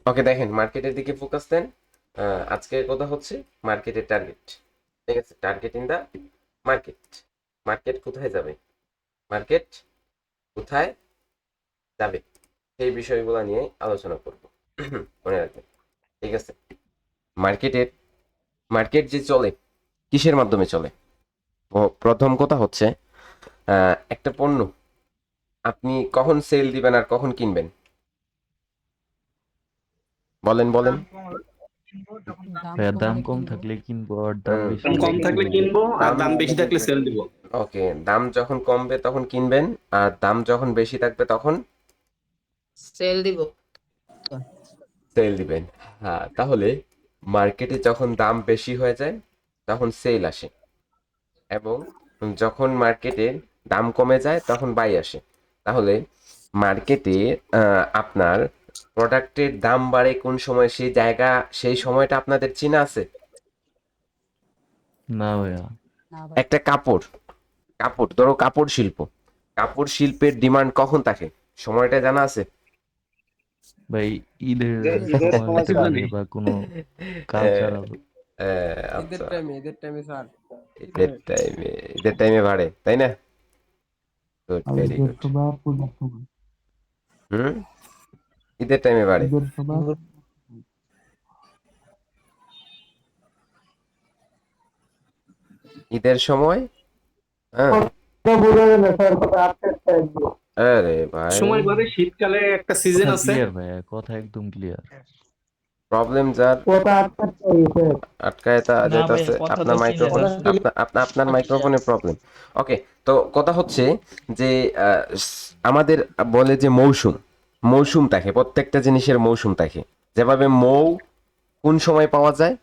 ওকে, দেখেন মার্কেটের দিকে ফোকাস দেন। আজকের কথা হচ্ছে মার্কেটের টার্গেট। ঠিক আছে, target in the market. Market কোথায় যাবে, মার্কেট কোথায় যাবে, সেই বিষয়গুলো নিয়ে আলোচনা করব। মনে রাখবেন, ঠিক আছে? মার্কেটের মার্কেট যে চলে কিসের মাধ্যমে চলে? প্রথম কথা হচ্ছে একটা পণ্য আপনি কখন সেল দিবেন আর কখন কিনবেন, বলেন বলেন। দাম ভাইয়া দাম কমলে কম কিনবো। থাকলে কিনবো, আর দাম বেশি দাম হলে কম থাকলে সেল দিব। কিনবো আর দাম দাম বেশি থাকলে সেল দিব। ওকে, দাম যখন কমবে তখন কিনবেন, আর দাম যখন বেশি থাকবে তখন সেল দিব। সেল দিবেন। হ্যাঁ, তাহলে মার্কেটে যখন দাম বেশি হয়ে যায় তখন সেল আসে, এবং যখন মার্কেটে দাম কমে যায় তখন বাই আসে। তাহলে মার্কেটে আপনার প্রোডাক্টের দাম বাড়ে কোন সময়, সেই জায়গা, সেই সময়টা আপনাদের চেনা আছে? না ভাইয়া। না ভাই। একটা কাপড়, কাপড় ধরো, কাপড় শিল্প, কাপড় শিল্পের ডিমান্ড কখন থাকে, সময়টা জানা আছে? ভাই ঈদের ঈদের সময় হতে স্যার। পারে, বা কোনো কালচারাল। আচ্ছা, ঈদের টাইমে স্যার। ঈদের টাইমে, ঈদের টাইমে বাড়ে তাই না? গুড, ভেরি ঈদের গুড। সময় পূজার সময়। হুম, ঈদের টাইমে বাড়ে। ঈদের সময় ঈদের সময়, হ্যাঁ। বোঝা যায় না স্যার, কথা আটকে থাকবে। আরে ভাই, সময় বাদে শীতকালে একটা সিজন কথা আছে। ক্লিয়ার ভাইয়া, কথা একদম ক্লিয়ার। প্রবলেম যার কথা আটকে থাকবে। আটকায় তা না ভাইয়া, যেতেছে কথা আপনার তো ক্লিয়ার মাইক্রোফোন, আছে। আপনার মাইক্রোফোনের প্রবলেম। ওকে, তো কথা হচ্ছে যে আমাদের বলে যে মৌসুম, মৌসুম থাকে, প্রত্যেকটা জিনিসের মৌসুম থাকে। যেভাবে মৌ কোন সময় পাওয়া যায়,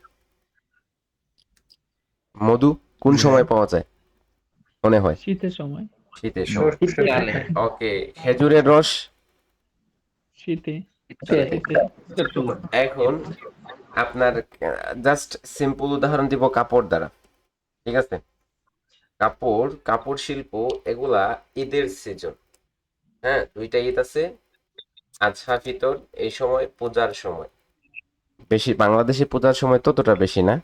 মধু কোন জি ভাইয়া। সময় পাওয়া যায় মনে হয়? শীতের সময়। শীতের সময়। শীতকালে। ওকে, খেজুরের রস শীতে। শীতে। শীতে। শীতের সময়। এখন আপনার জাস্ট সিম্পল উদাহরণ দিব কাপড় দ্বারা, ঠিক আছে? কাপড়, কাপড় শিল্প, এগুলা ঈদের সিজন। হ্যাঁ, দুইটা ঈদ আছে, আজহা ফিতর, এই সময় পূজার সময়। বেশি বাংলাদেশে পূজার সময় ততটা বেশি না,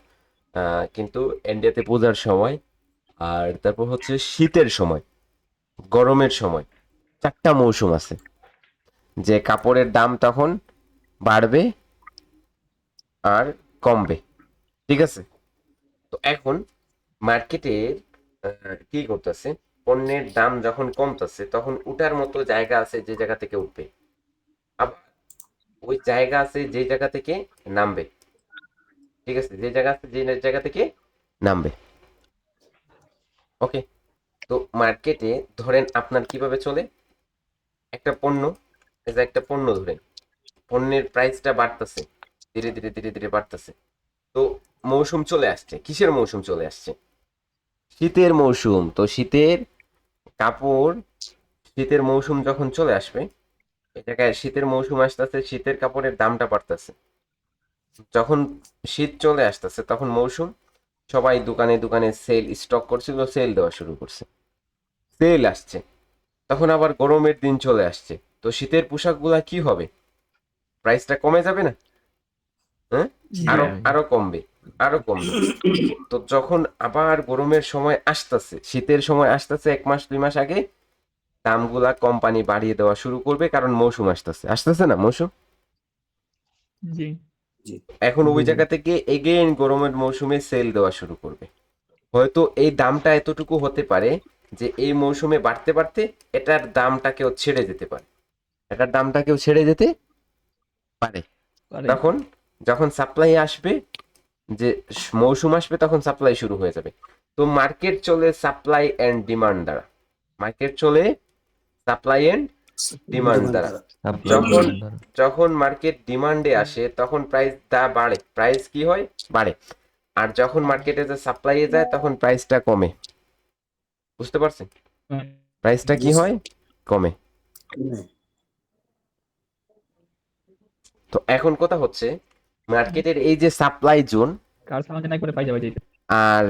কিন্তু ইন্ডিয়াতে পূজার সময়। আর তারপর হচ্ছে শীতের সময়, গরমের সময়। চারটা মৌসুম আছে যে কাপড়ের দাম তখন বাড়বে আর কমবে, ঠিক আছে? তো এখন মার্কেটে কি করতেছে, পণ্যের দাম যখন কমতেছে তখন উঠার মতো জায়গা আছে যে জায়গা থেকে উঠবে, আবার ওই জায়গা আছে যে জায়গা থেকে নামবে। ঠিক আছে, যে জায়গা আছে যে জায়গা থেকে নামবে। ওকে, তো মার্কেটে ধরেন আপনার কিভাবে চলে, একটা পণ্য, এই যে একটা পণ্য ধরেন, পণ্যের প্রাইসটা বাড়তেছে, ধীরে ধীরে ধীরে ধীরে বাড়তেছে। তো মৌসুম চলে আসছে, কিসের মৌসুম চলে আসছে? শীতের মৌসুম। তো শীতের কাপড়, শীতের মৌসুম যখন চলে আসবে, এই জায়গায় শীতের মৌসুম আসতেছে, শীতের কাপড়ের দামটা বাড়তেছে। যখন শীত চলে আসতেছে তখন মৌসুম, সবাই দোকানে দোকানে সেল স্টক করছিল, সেল দেওয়া শুরু করছে, সেল আসছে। তখন আবার গরমের দিন চলে আসছে, তো শীতের পোশাকগুলা কি হবে, প্রাইসটা কমে যাবে না? হ্যাঁ, জি আরো ভাই। আরো কমবে, আরো কমবে। তো যখন আবার গরমের সময় আসতেছে, শীতের সময় আসতেছে, 1 মাস 2 মাস আগে দামগুলা কোম্পানি বাড়িয়ে দেওয়া শুরু করবে, কারণ মৌসুম আসতেছে, আসতেছে না মৌসুম? জি। এখন ওই জায়গা থেকে এগেইন গরমের মৌসুমে সেল দেওয়া শুরু করবে। হয়তো এই দামটা এতটুকু হতে পারে যে এই মৌসুমে বাড়তে বাড়তে এটার দামটাকেও ছেড়ে যেতে পারে, এটার দামটাকেও ছেড়ে যেতে পারে। পারে। তখন যখন সাপ্লাই আসবে, যে মৌসুম আসবে, তখন সাপ্লাই শুরু হয়ে যাবে। তো মার্কেট চলে সাপ্লাই এন্ড ডিমান্ড দ্বারা, মার্কেট চলে সাপ্লাই এন্ড ডিমান্ড দ্বারা। সাপ্লাই যখন ডিমান্ড দ্বারা। যখন মার্কেট ডিমান্ডে আসে তখন প্রাইস দা বাড়ে, প্রাইস কি হয়, বাড়ে। আর যখন মার্কেটে যে সাপ্লাইয়ে যায় তখন প্রাইসটা কমে। বুঝতে পারছেন? হ্যাঁ। প্রাইসটা কি হয়, কমে। তো এখন কথা হচ্ছে মার্কেটের এই যে সাপ্লাই জোন কার সামানে নাই করে পাই যাবে যেতে। আর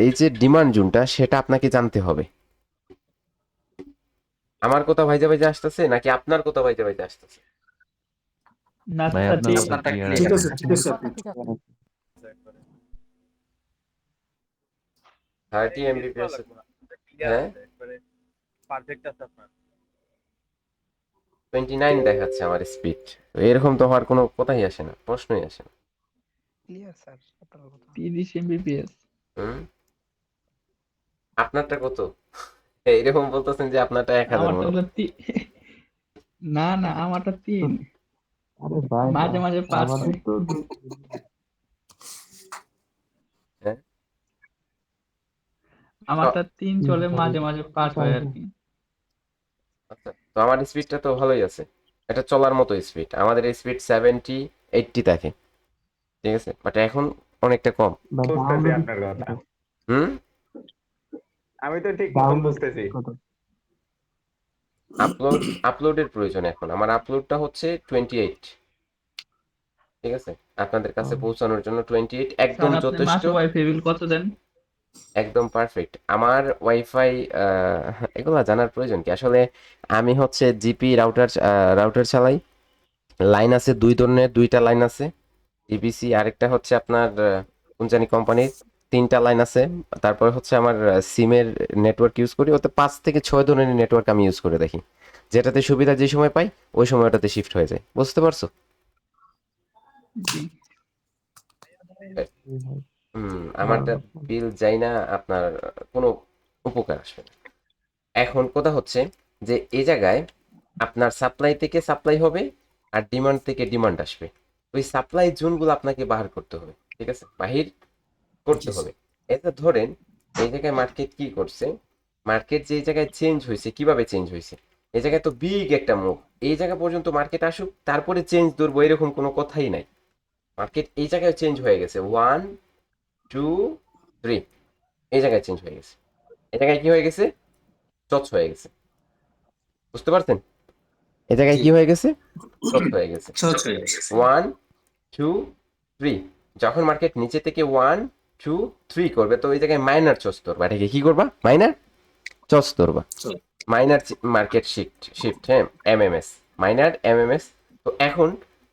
এই যে ডিমান্ড জোনটা, সেটা আপনাকে জানতে হবে। আমার কথা ভাইজা ভাইজা আসতেছে নাকি আপনার কথা ভাইজা ভাইজা আসতেছে? ভাই নাস্তা আপনার ঠিক। ক্লিয়ার ঠিক আছে আছে ঠিক আছে আপনি ঠিক আছে 30 এমবিপিএস হ্যাঁ 29 দেখাচ্ছে আমার স্পিড। তো এরকম তো হওয়ার কোনো কথাই আসে না, প্রশ্নই আসে না। ক্লিয়ার স্যার আপনার কথা 30 এমবিপিএস। হুম, আপনারটা কত? এরকম বলতেছেন যে আপনারটা 1000 আমারটা মনে। হলো না না, আমারটা 3। আরে ভাই মাঝে মাঝে 5 আমাদের হয়। তো হ্যাঁ আমারটা 3 চলে, মাঝে মাঝে 5 হয় আর কি। আচ্ছা, তো আমার স্পিডটা তো ভালোই আছে, এটা চলার মতো স্পিড। আমাদের স্পিড 70 80 থাকে, ঠিক আছে, বাট এখন অনেকটা কম। বুঝতেছি আপনার কথা, হুম, আমি তো ঠিক মতন বুঝতেছি। আপলোডের প্রয়োজন এখন। আমার আপলোডটা হচ্ছে 28, ঠিক আছে, আপনাদের কাছে পৌঁছানোর জন্য 28 একদম স্যার আপনি যথেষ্ট, মাসে ওয়াইফাই বিল কত দেন? একদম পারফেক্ট। আমার ওয়াইফাই এগুলা জানার প্রয়োজন কি আসলে? আমি হচ্ছে জিপি রাউটার চালাই। লাইন আছে দুই ধরনের, দুইটা লাইন আছে, টিবিসি, আরেকটা হচ্ছে আপনার কোন জানি কোম্পানির, তিনটা লাইন আছে। তারপর হচ্ছে আমার সিমের নেটওয়ার্ক ইউজ করি, ওতে 5 থেকে 6 ধরনের নেটওয়ার্ক আমি ইউজ করে দেখি, যেটাতে সুবিধা যে সময় পাই ওই সময় ওটাতে শিফট হয়ে যায়। বুঝতে পারছো? জি। আমারটা বিল যাই না, আপনার কোনো উপকার আসবে না। এখন কথা হচ্ছে যে এই জায়গায় আপনার সাপ্লাই থেকে সাপ্লাই হবে আর ডিমান্ড থেকে ডিমান্ড আসবে। ওই সাপ্লাই জোনগুলো আপনাকে বাহির করতে হবে, ঠিক আছে, বাহির করতে হবে। এটা ধরেন এই জায়গায় মার্কেট কি করছে, মার্কেট যে জায়গায় চেঞ্জ হয়েছে, কিভাবে চেঞ্জ হয়েছে, এই জায়গায় তো বিগ একটা মুভ, এই জায়গা পর্যন্ত মার্কেট আসুক তারপরে চেঞ্জ ধরবো এরকম কোনো কথাই নাই। মার্কেট এই জায়গায় চেঞ্জ হয়ে গেছে, 1 2 3, এই জায়গায় চেঞ্জ হয়ে গেছে, এই জায়গায় কি হয়ে গেছে, চচ হয়ে গেছে। বুঝতে পারছেন? এই জায়গায় কি হয়ে গেছে, চচ হয়ে গেছে। 1 2 3, যখন মার্কেট নিচে থেকে 1 2 3 করবে তো ওই জায়গায় মাইনার চস ধরবা, এটাকে কি করবা, মাইনার চস ধরবা। মাইনার মার্কেট শিফট, হ্যাঁ, এমএমএস, মাইনার এমএমএস। তো এখন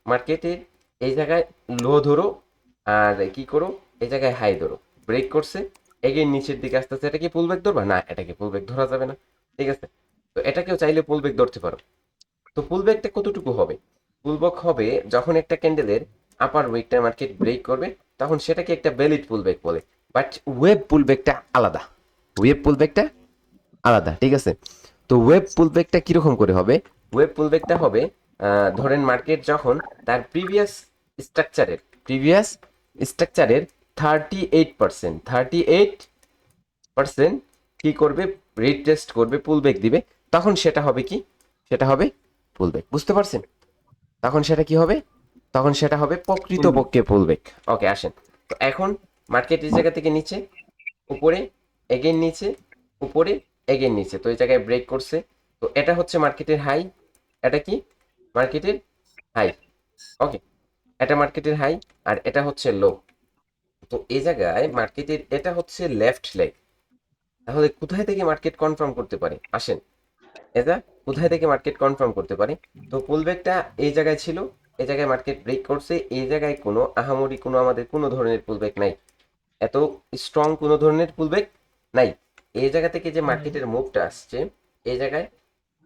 মার্কেটের এই জায়গায় লো ধরো আর কি করো, এই জায়গায় হাই ধরো, ব্রেক করছে, এগেইন নিচের দিকে আসতে আসতে, এটা কি পুলব্যাক ধরবা? না, এটাকে পুলব্যাক ধরা যাবে না, ঠিক আছে। তো এটাকেও চাইলে পুলব্যাক ধরতে পারো। তো পুলব্যাকটা কতটুকু হবে? পুলব্যাক হবে যখন একটা ক্যান্ডেলের আপার উইকটা মার্কেট ব্রেক করবে, তখন সেটাকে একটা ভ্যালিড পুলব্যাক বলে। বাট ওয়েব পুলব্যাকটা আলাদা, ওয়েব পুলব্যাকটা আলাদা, ঠিক আছে। তো ওয়েব পুলব্যাকটা কিরকম করে হবে? ওয়েব পুলব্যাকটা হবে ধরেন মার্কেট যখন তার প্রিভিয়াস স্ট্রাকচারের 38% কি করবে, রিটেস্ট করবে, পুলব্যাক দিবে, তখন সেটা হবে কি, সেটা হবে পুলব্যাক। বুঝতে পারছেন? তখন সেটা কি হবে, তখন সেটা হবে প্রকৃতপক্ষে পুলব্যাক। ওকে, আসেন। তো এখন মার্কেট এই জায়গা থেকে নিচে, উপরে, এগেইন নিচে, উপরে, এগেইন নিচে, তো এই জায়গায় ব্রেক করছে। তো এটা হচ্ছে মার্কেটের হাই, এটা কি মার্কেটের হাই, ওকে, এটা মার্কেটের হাই, আর এটা হচ্ছে লো। তো এই জায়গায় মার্কেটের এটা হচ্ছে লেফট লেগ। তাহলে কোথায় থেকে মার্কেট কনফার্ম করতে পারে, আসেন, এটা কোথায় থেকে মার্কেট কনফার্ম করতে পারে? তো পুলব্যাকটা এই জায়গায় ছিল, এই জায়গায় মার্কেট ব্রেক করছে, এই জায়গায় কোনো আহামরি কোনো আমাদের কোনো ধরনের পুলব্যাক নাই, এত স্ট্রং কোনো ধরনের পুলব্যাক নাই। এই জায়গা থেকে যে মার্কেটের মুভটা আসছে, এই জায়গায়,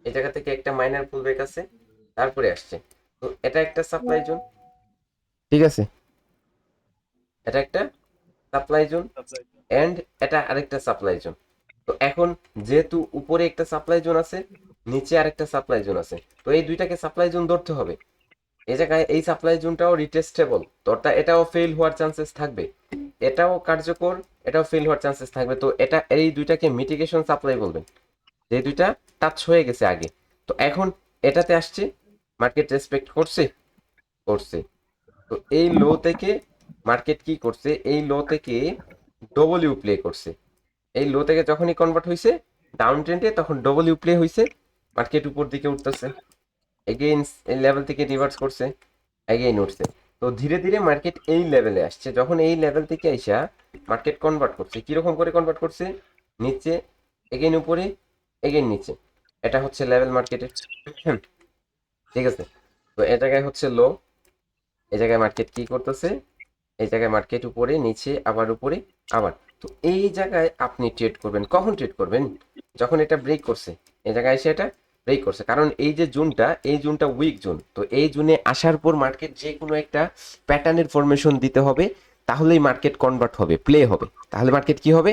এই জায়গা থেকে একটা মাইনার পুলব্যাক আছে, তারপরে আসছে। তো এটা একটা সাপ্লাই জোন, ঠিক আছে, এটা একটা সাপ্লাই জোন, এন্ড এটা আরেকটা সাপ্লাই জোন। তো এখন যেহেতু উপরে একটা সাপ্লাই জোন আছে, নিচে আরেকটা সাপ্লাই জোন আছে, তো এই দুইটাকে সাপ্লাই জোন ধরতে হবে। এই জায়গায় এই সাপ্লাই জোনটাও রিটেস্টেবল, তো এটাও ফেল হওয়ার চান্সেস থাকবে, এটাও কার্যকর, এটাও ফেল হওয়ার চান্সেস থাকবে। তো এটা এই দুইটাকে মিটিগেশন সাপ্লাই বলবেন, যে দুইটা টাচ হয়ে গেছে আগে। তো এখন এটাতে আসছে, মার্কেট রেসপেক্ট করছে, করছে। তো এই লো থেকে মার্কেট কি করছে, এই লো থেকে ডব্লিউ প্লে করছে। এই লো থেকে যখনই কনভার্ট হয়েছে ডাউন ট্রেন্ডে, তখন ডব্লিউ প্লে হয়েছে, মার্কেট উপর দিকে উঠতেছে, এগেইন এই লেভেল থেকে রিভার্স করছে, এগেইন উঠছে। তো ধীরে ধীরে মার্কেট এই লেভেলে আসছে, যখন এই লেভেল থেকে আইসা মার্কেট কনভার্ট করছে, কিরকম করে কনভার্ট করছে, নিচে, এগেইন উপরে, এগেইন নিচে, এটা হচ্ছে লেভেল মার্কেটের, ঠিক আছে। তো এ জায়গায় হচ্ছে লো, এই জায়গায় মার্কেট কি করতেছে, এই জায়গায় মার্কেট উপরে নিচে আবার উপরে আবার। তো এই জায়গায় আপনি ট্রেড করবেন, কখন ট্রেড করবেন? যখন এটা ব্রেক করছে, এই জায়গায় এসে এটা ব্রেক করছে, কারণ এই যে জোনটা, এই জোনটা উইক জোন। তো এই জোনে আসার পর মার্কেট যে কোনো একটা প্যাটার্নের ফরমেশন দিতে হবে, তাহলেই মার্কেট কনভার্ট হবে, প্লে হবে। তাহলে মার্কেট কি হবে?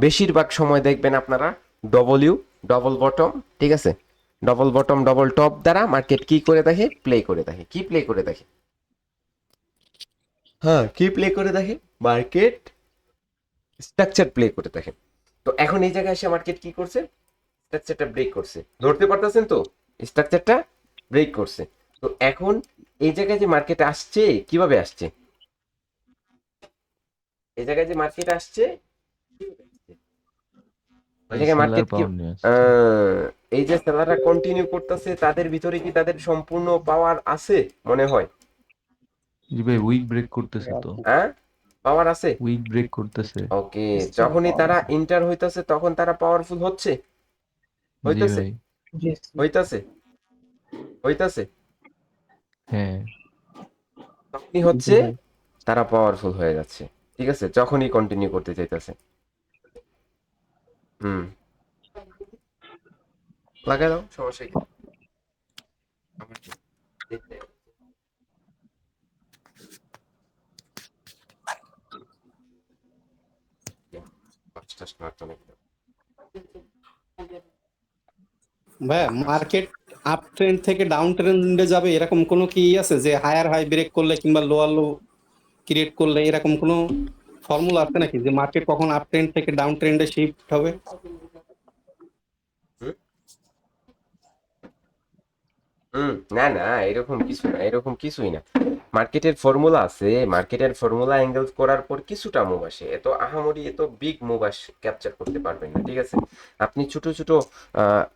বেশিরভাগ সময় দেখবেন আপনারা ডবল ডবল বটম, ঠিক আছে, ডবল বটম ডবল টপ দ্বারা মার্কেট কি করে দেখে, প্লে করে দেখে। কি প্লে করে দেখে? হ্যাঁ, কি প্লে করে দেখে? মার্কেট স্ট্রাকচার প্লে করে দেখে। তো এখন এই জায়গায় এসে মার্কেট কি করছে? স্ট্রাকচারটা ব্রেক করছে, ধরতে পারতেছেন তো? স্ট্রাকচারটা ব্রেক করছে। তো এখন এই জায়গায় যে মার্কেট আসছে, কিভাবে আসছে? এই জায়গায় যে মার্কেট আসছে, এই ভাই জায়গায় সেলার মার্কেট কি, পাওয়ার নিয়ে আসছে। এই যে সেলাররা কন্টিনিউ করতেছে, তাদের ভিতরে কি তাদের সম্পূর্ণ পাওয়ার আছে মনে হয়? জি ভাই, উইক ব্রেক করতেছে তো, হ্যাঁ, পাওয়ার আছে। উইক ব্রেক করতেছে। ওকে, যখনই তারা ইন্টার হইতাছে তখন তারা পাওয়ারফুল হচ্ছে, জি হইতাছে, ভাই। হইতাছে, হইতাছে। হ্যাঁ তখনই হচ্ছে তারা পাওয়ারফুল হয়ে যাচ্ছে, ঠিক আছে, যখনই কন্টিনিউ করতে চাইতেছে। হুম, লাগাই দাও, সমস্যা কি? আমার কি? দেখতে হবে। পাঁচটা স্মার্ট অনেক। ভাইয়া মার্কেট আপ ট্রেন্ড থেকে ডাউন ট্রেন্ডে যাবে এরকম কোনো কি আছে যে হায়ার হাই ব্রেক করলে কিংবা লোয়ার লো ক্রিয়েট করলে এরকম কোনো ফর্মুলা আছে নাকি যে মার্কেট কখন আপ ট্রেন্ড থেকে ডাউন ট্রেন্ডে শিফট হবে? না না, এরকম কিছু না, এরকম কিছুই না। মার্কেটের ফর্মুলা আছে, মার্কেটের ফর্মুলা অ্যাঙ্গেল করার পর কিছুটা মুভ আসে, এত আহামরি এত বিগ মুভ ক্যাপচার করতে পারবেন না, ঠিক আছে। আপনি ছোট ছোট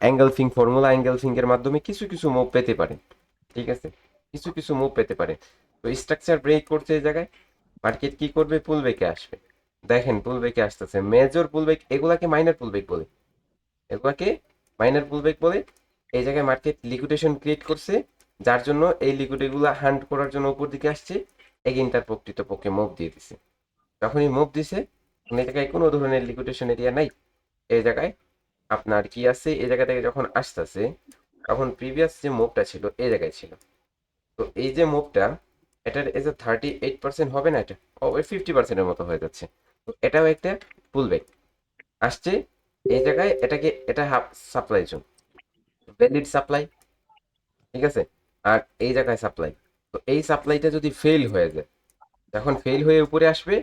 অ্যাঙ্গেল ফিং, ফর্মুলা অ্যাঙ্গেল ফিং এর মাধ্যমে কিছু কিছু মুভ পেতে পারেন, ঠিক আছে, কিছু কিছু মুভ পেতে পারেন। তো স্ট্রাকচার ব্রেক করছে এই জায়গায়, মার্কেট কি করবে? পুল ব্রেকে আসবে। দেখেন পুল ব্রেকে আসতেছে, মেজর পুল ব্রেক, এগুলাকে মাইনার পুল ব্রেক বলে, এগুলাকে মাইনার পুল ব্রেক বলে। এই জায়গায় মার্কেট লিকুইডেশন ক্রিয়েট করছে, যার জন্য এই লিকুইডগুলো হান্ট করার জন্য উপর দিকে আসছে, এগেইন তার প্রকৃতপক্ষে মুভ দিয়ে দিছে। যখনই মুভ দিছে, এই জায়গায় কোনো ধরনের লিকুইডেশন এরিয়া নাই। এই জায়গায় আপনার কি আছে, এই জায়গা থেকে যখন আসতেছে, তখন প্রিভিয়াস যে মুভটা ছিল এই জায়গায় ছিল। তো এই যে মুভটা, এটার এজ এ 38% হবে না, এটা ও 50%-এর মতো হয়ে যাচ্ছে। তো এটাও একটা পুল ব্যাক আসছে এই জায়গায়, এটাকে এটা half supply zone, valid supply, ঠিক আছে। আর এই জায়গায় সাপ্লাই। তো এই সাপ্লাইটা যদি ফেল হয়ে যায়, যখন ফেল হয়ে উপরে আসবে,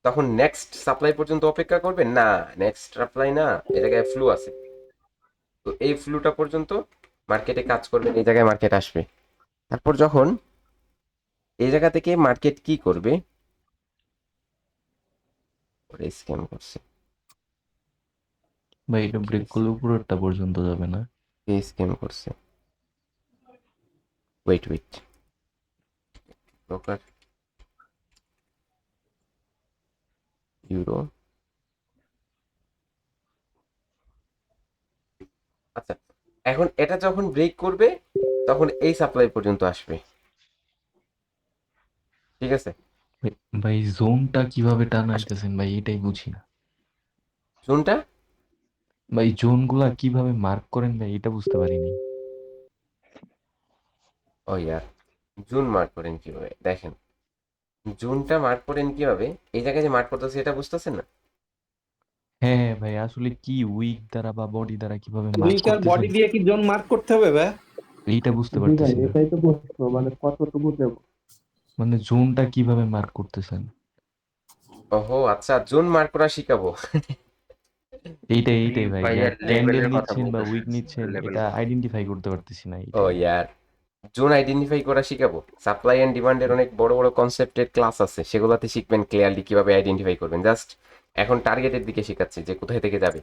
তখন নেক্সট সাপ্লাই পর্যন্ত অপেক্ষা করবে না, নেক্সট সাপ্লাই না, এই জায়গায় ফ্লু আছে। তো এই ফ্লুটা পর্যন্ত মার্কেটে কাজ করবে, এই জায়গায় মার্কেট আসবে। তারপর যখন এই জায়গা থেকে মার্কেট কি করবে, স্ক্যাম করছে, ভাই, এটা ব্রেক করলে উপরেরটা পর্যন্ত যাবে না? স্ক্যাম করছে, ওয়েট ওয়েট, ব্রোকার ইউরো। আচ্ছা, এখন এটা যখন ব্রেক করবে, তখন এই সাপ্লাই পর্যন্ত আসবে, ঠিক আছে। ভাই ভাই, জোনটা কিভাবে টানাইতেছেন ভাই, এটাই বুঝি না। জোনটা, ভাই জোনগুলা কিভাবে মার্ক করেন ভাই, এটা বুঝতে পারিনি। ও ইয়ার, জুন মার্ক করেন কিভাবে দেখেন, জুনটা মার্ক করেন কিভাবে, এই জায়গায় যে মার্ক করতেছে এটা বুঝতেছেন না? হ্যাঁ হ্যাঁ ভাই, আসলে কি উইক দ্বারা বা বডি দ্বারা কিভাবে মার্ক উইক আর বডি করতেছেন দিয়ে কি জোন মার্ক করতে হবে ভাই? এইটা বুঝতে পারতেছি না। এটাই তো বুঝছো, মানে কতটুকু দেবো। মানে জোনটা কিভাবে মার্ক করতেছেন, ওহো আচ্ছা, জুন মার্ক করা শিখাবো। এইটাই এইটাই ভাই, ভাইয়া ক্যান্ডেল লেভেলের কথা নিচ্ছেন বা বলতেছে, উইক নিচ্ছেন, লেভেল। এটা আইডেন্টিফাই করতে পারতেছি না, ও এইটাই। ইয়ার, জোন আইডেন্টিফাই করা শিখাবো। সাপ্লাই এন্ড ডিমান্ডের অনেক বড় বড় কনসেপ্টের ক্লাস আছে, সেগুলোতে শিখবেন ক্লিয়ারলি কিভাবে আইডেন্টিফাই করবেন। জাস্ট এখন টার্গেটের দিকে শেখাচ্ছি যে কোথায় থেকে যাবে,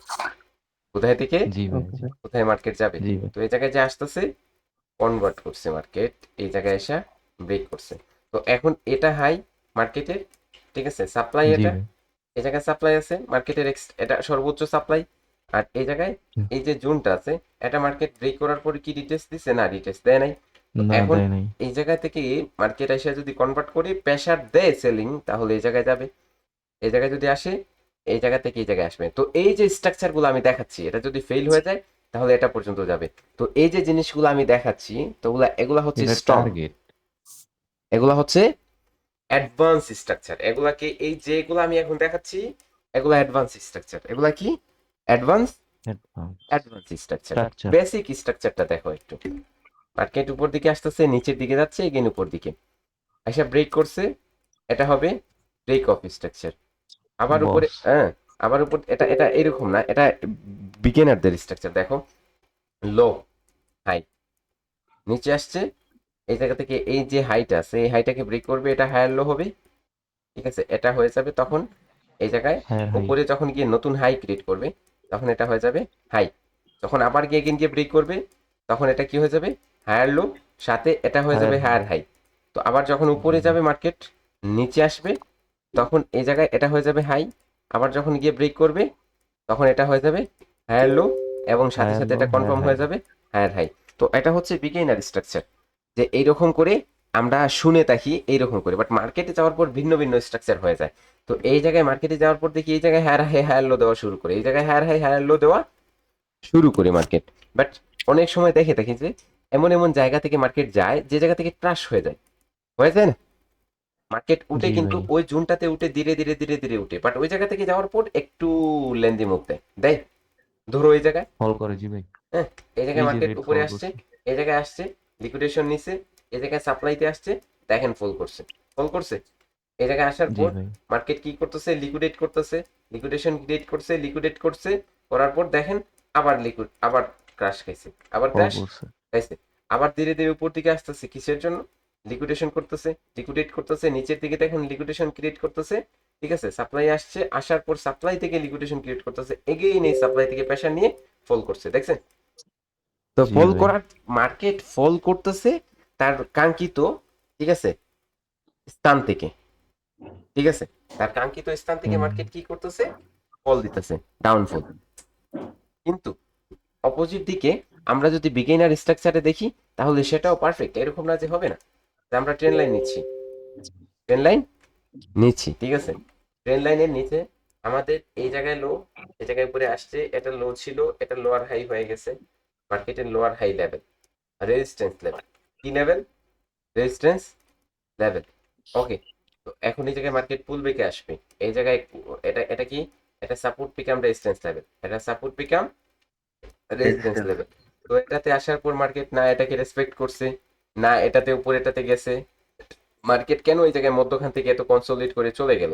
কোথায় থেকে জি ভাই, জি কোথায় মার্কেট যাবে। জি ভাই, তো এই জায়গায় যে আসতেছে, কনভার্ট করছে মার্কেট, এই জায়গায় এসে ব্রেক করছে। তো এখন এটা হাই মার্কেটের, ঠিক আছে, সাপ্লাই জি এটা, ভাই। এই জায়গায় সাপ্লাই আছে মার্কেটের, এটা সর্বোচ্চ সাপ্লাই। আর এই জায়গায় হুম। এই যে জোনটা আছে, এটা মার্কেট ব্রেক করার পরে কি রিটেস্ট দিছে? না, রিটেস্ট দেয় নাই। তো না এখন দেয় নাই। এই জায়গা থেকে মার্কেট এসে যদি কনভার্ট করে প্রেসার দেয় সেলিং, তাহলে এই জায়গায় যাবে। এই জায়গায় যদি আসে, এই জায়গা থেকে এই জায়গায় আসবে। তো এই যে স্ট্রাকচার গুলো আমি দেখাচ্ছি, এটা যদি ফেল হয়ে যায় তাহলে এটা পর্যন্ত যাবে। তো এই যে জিনিসগুলো আমি দেখাচ্ছি, তো এগুলা হচ্ছে এটা স্ট্রং, টার্গেট। এগুলা হচ্ছে অ্যাডভান্স স্ট্রাকচার। এগুলাকে এই যেগুলো আমি এখন দেখাচ্ছি এগুলা অ্যাডভান্স স্ট্রাকচার। এগুলা কি advance advance structure. Structure. Basic স্ট্রাকচারটা দেখো একটু। মার্কেট উপর দিকে আসতেছে, নিচের দিকে যাচ্ছে, এগেন উপর দিকে এসে ব্রেক করছে, এটা হবে ব্রেক অফ স্ট্রাকচার। আবার উপরে, বস। হ্যাঁ, আবার উপর, এটা এটা এরকম না, এটা বিগিনারদের স্ট্রাকচার। দেখো লো হাই, নিচে আসছে, এই জায়গা থেকে এই যে হাইট আছে এই হাইটাকে ব্রেক করবে, এটা হায়ার লো হবে, ঠিক আছে, এটা হয়ে যাবে। তখন এই জায়গায় হায়ার হাই। উপরে যখন গিয়ে নতুন হাই ক্রিয়েট করবে তখন এটা হয়ে যাবে হাই। যখন আবার গিয়ে এগেন গিয়ে ব্রেক করবে তখন এটা কি হয়ে যাবে হায়ার লো, সাথে এটা হয়ে যাবে হায়ার হাই। তো আবার যখন উপরে যাবে মার্কেট, নিচে আসবে, তখন এই জায়গায় এটা হয়ে যাবে হাই। আবার যখন গিয়ে ব্রেক করবে তখন এটা হয়ে যাবে হায়ার লো, এবং সাথে হায়ার সাথে লো, এটা হায়ার কনফার্ম হাই। হয়ে যাবে হায়ার হাই। তো এটা হচ্ছে বিগিনার স্ট্রাকচার, যে এইরকম করে আমরা শুনে থাকি এইরকম করে, বাট মার্কেটে যাওয়ার পর ভিন্ন ভিন্ন স্ট্রাকচার হয়ে যায়। তো এই জায়গায় মার্কেটে যাওয়ার পর দেখি এই জায়গায় হায়ার হাই হায়ার লো দেওয়া শুরু করে, এই জায়গায় হায়ার হাই হায়ার লো দেওয়া শুরু করে মার্কেট। বাট অনেক সময় দেখে থাকি যে এমন এমন জায়গা থেকে মার্কেট যায় যে জায়গা থেকে ক্রাশ হয়ে যায় না, মার্কেট উঠে জি কিন্তু ভাই। ওই জোনটাতে উঠে ধীরে ধীরে ধীরে ধীরে উঠে, বাট ওই জায়গা থেকে যাওয়ার পর একটু লেন্দি মুভ দেয় দেয়। ধরো এই জায়গায়, ফল করে জি ভাই। হ্যাঁ, এই এই জায়গায় যে মার্কেট রেড উপরে ফল আসছে, করছে। এই জায়গায় আসছে, লিকুইডেশন নিছে, এই জায়গায় সাপ্লাইতে আসছে, দেখেন ফল করছে। এই জায়গায় আসার জি পর ভাই। মার্কেট কি করতেছে, লিকুইডেট করতেছে, লিকুইডেশন ক্রিয়েট করছে, লিকুইডেট করছে, করার পর দেখেন আবার আবার ক্রাশ খাইছে, আবার ফল ক্রাশ করছে। খাইছে, আবার ধীরে ধীরে উপর দিকে আসতেছে। কিসের জন্য? লিকুইডেশন করতেছে, লিকুইডেট করতেছে, নিচের দিকে দেখেন লিকুইডেশন ক্রিয়েট করতেছে, ঠিক আছে, সাপ্লাই আসছে, আসার পর সাপ্লাই থেকে লিকুইডেশন ক্রিয়েট করতেছে, এগেইন এই সাপ্লাই থেকে প্রেসার নিয়ে ফল করছে, দেখছেন? তো জি ফল ভাই। করার, মার্কেট ফল করতেছে তার কাঙ্ক্ষিত, ঠিক আছে, স্থান থেকে, ঠিক আছে, তার কাঙ্ক্ষিত স্থান থেকে হুম। মার্কেট কি করতেছে, ফল দিতেছে, ডাউনফল। কিন্তু অপোজিট দিকে আমরা যদি বিগিনার স্ট্রাকচারে দেখি তাহলে সেটাও পারফেক্ট, এরকম না যে হবে না। যে আমরা ট্রেন লাইন নিচ্ছি, ট্রেন লাইন নিচ্ছি, ঠিক আছে, ট্রেন লাইনের নিচে আমাদের এই জায়গায় লো, এই জায়গায় উপরে আসছে, এটা লো ছিল, এটা লোয়ার হাই হয়ে গেছে, মার্কেটের lower high level, resistance level, কি লেভেল? Resistance level. ওকে, তো এখন এই জায়গায় মার্কেট পুল ব্রেকে আসবে, এই জায়গায় এটা এটা কি, এটা সাপোর্ট পিকাম রেজিস্ট্যান্স লেভেল, এটা সাপোর্ট পিকাম রেজিস্ট্যান্স লেভেল। তো এটাতে আসার পর মার্কেট না এটাকে রেসপেক্ট করছে, না এটাতে উপরে এটাতে গেছে, মার্কেট কেন এই জায়গায় মধ্যখান থেকে এত কনসোলিডেট করে চলে গেল?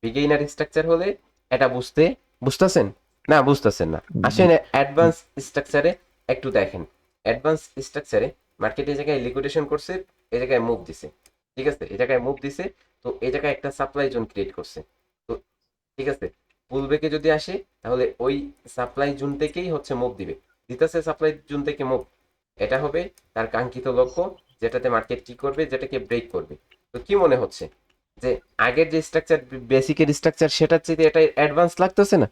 বিগিনার স্ট্রাকচার হলে এটা বুঝতেছেন না? বুঝতেছেন না? আসেন অ্যাডভান্স স্ট্রাকচারে একটু দেখেন। অ্যাডভান্স স্ট্রাকচারে মার্কেট এই জায়গায় লিকুইডেশন করছে, এই জায়গায় মুভ দিছে, ঠিক আছে, এই জায়গায় মুভ দিছে, তো এই জায়গায় একটা সাপ্লাই জোন ক্রিয়েট করছে। তো ঠিক আছে, পুল ব্রেকে যদি আসে তাহলে ওই সাপ্লাই জোন থেকেই হচ্ছে মুভ দিবে, দিতেছে সাপ্লাই জোন থেকে মুভ, এটা হবে তার কাঙ্ক্ষিত লক্ষ্য, যেটাতে মার্কেট কি করবে, যেটাকে ব্রেক করবে। তো কি মনে হচ্ছে যে আগের যে স্ট্রাকচার, বেসিকের স্ট্রাকচার, সেটার চেয়ে এটা অ্যাডভান্স লাগতেছে না?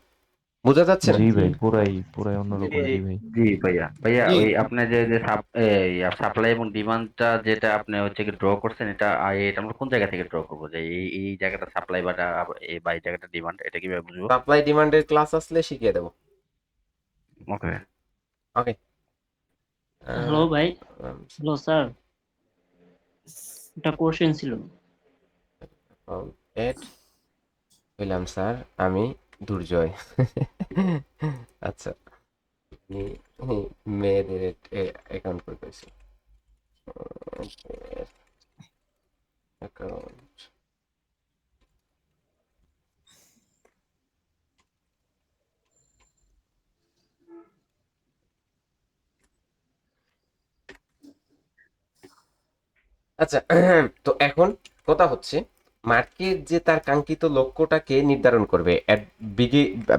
বোঝা যাচ্ছে না? জি ভাই, পুরাই পুরাই অন্যরকম জি ভাই। জি ভাইয়া, ভাইয়া জি ওই আপনি যে যে সাপ্লাই এবং ডিমান্ডটা যেটা আপনি হচ্ছে কি ড্র করছেন, এটা এটা আমরা কোন জায়গা থেকে ড্র করবো, যে এই জায়গাটা সাপ্লাই বা এই জায়গাটা ডিমান্ড, এটা কিভাবে বুঝবো? সাপ্লাই ডিমান্ডের ক্লাস আসলে শিখিয়ে দেবো। ওকে। ওকে। হ্যালো ভাই, হ্যালো স্যার, একটা কোশ্চেন ছিল। এড হইলাম স্যার, আমি দুর্জয়। আচ্ছা, আপনি মেয়েদের অ্যাকাউন্ট করে পেয়েছি, অ্যাকাউন্ট। আচ্ছা, তো এখন কথা হচ্ছে মার্কেট যে তার কাঙ্ক্ষিত লক্ষ্যটাকে নির্ধারণ করবে,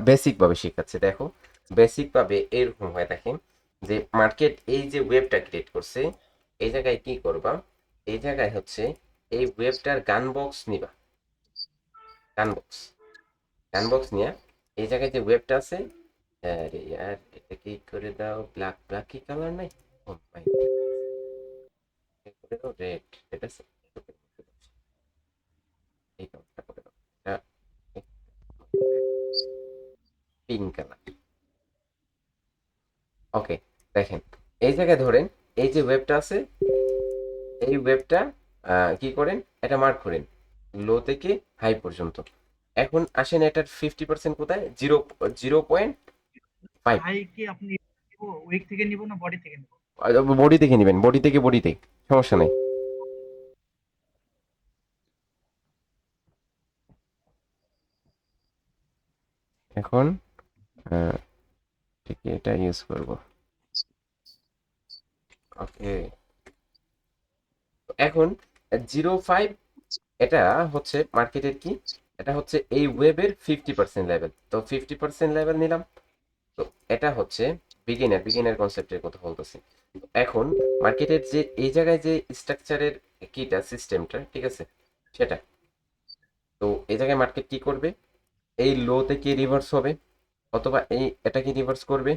বেসিক ভাবে শেখাচ্ছে। দেখো বেসিক ভাবে এরকম হয়, দেখেন যে মার্কেট এই যে ওয়েবটা ক্রিয়েট করছে, এই জায়গায় কি করবা, এই জায়গায় হচ্ছে এই ওয়েবটার গান বক্স নিবা, গান বক্স, গান বক্স নিয়ে এই জায়গায় যে ওয়েবটা আছে, আরে ইয়ার এটা কি করে দাও, ব্ল্যাক ব্ল্যাক কি কালার নাই, ও মাই, দাও রেড, ঠিক আছে? এই কালারটা করে দাও, এটা পিঙ্ক কালার। ওকে, দেখেন এই জায়গায় ধরেন এই যে ওয়েবটা আছে, এই ওয়েবটা কি করেন, এটা মার্ক করেন লো থেকে হাই পর্যন্ত। এখন আসেন এটার 50% কোথায়, 0.5 হাই কি আপনি উইক থেকে নিব না বডি থেকে নিব? বডি থেকে নেবেন, বডি থেকে বডিতে, সমস্যা নেই। এখন ঠিক এটা ইউজ করব। ওকে, এখন 0.5 এটা হচ্ছে মার্কেটের কি, এটা হচ্ছে এই ওয়েবের 50% লেভেল। তো 50% লেভেল নিলাম। তো এটা হচ্ছে বিগিনার কনসেপ্টের কথা বলতেছি। এখন মার্কেটের যে এই জায়গায় যে স্ট্রাকচারের কিটা সিস্টেমটা, ঠিক আছে, সেটা তো এই জায়গায় মার্কেট কি করবে, এই লো থেকে রিভার্স হবে, অথবা এই এটাকে রিভার্স করবে,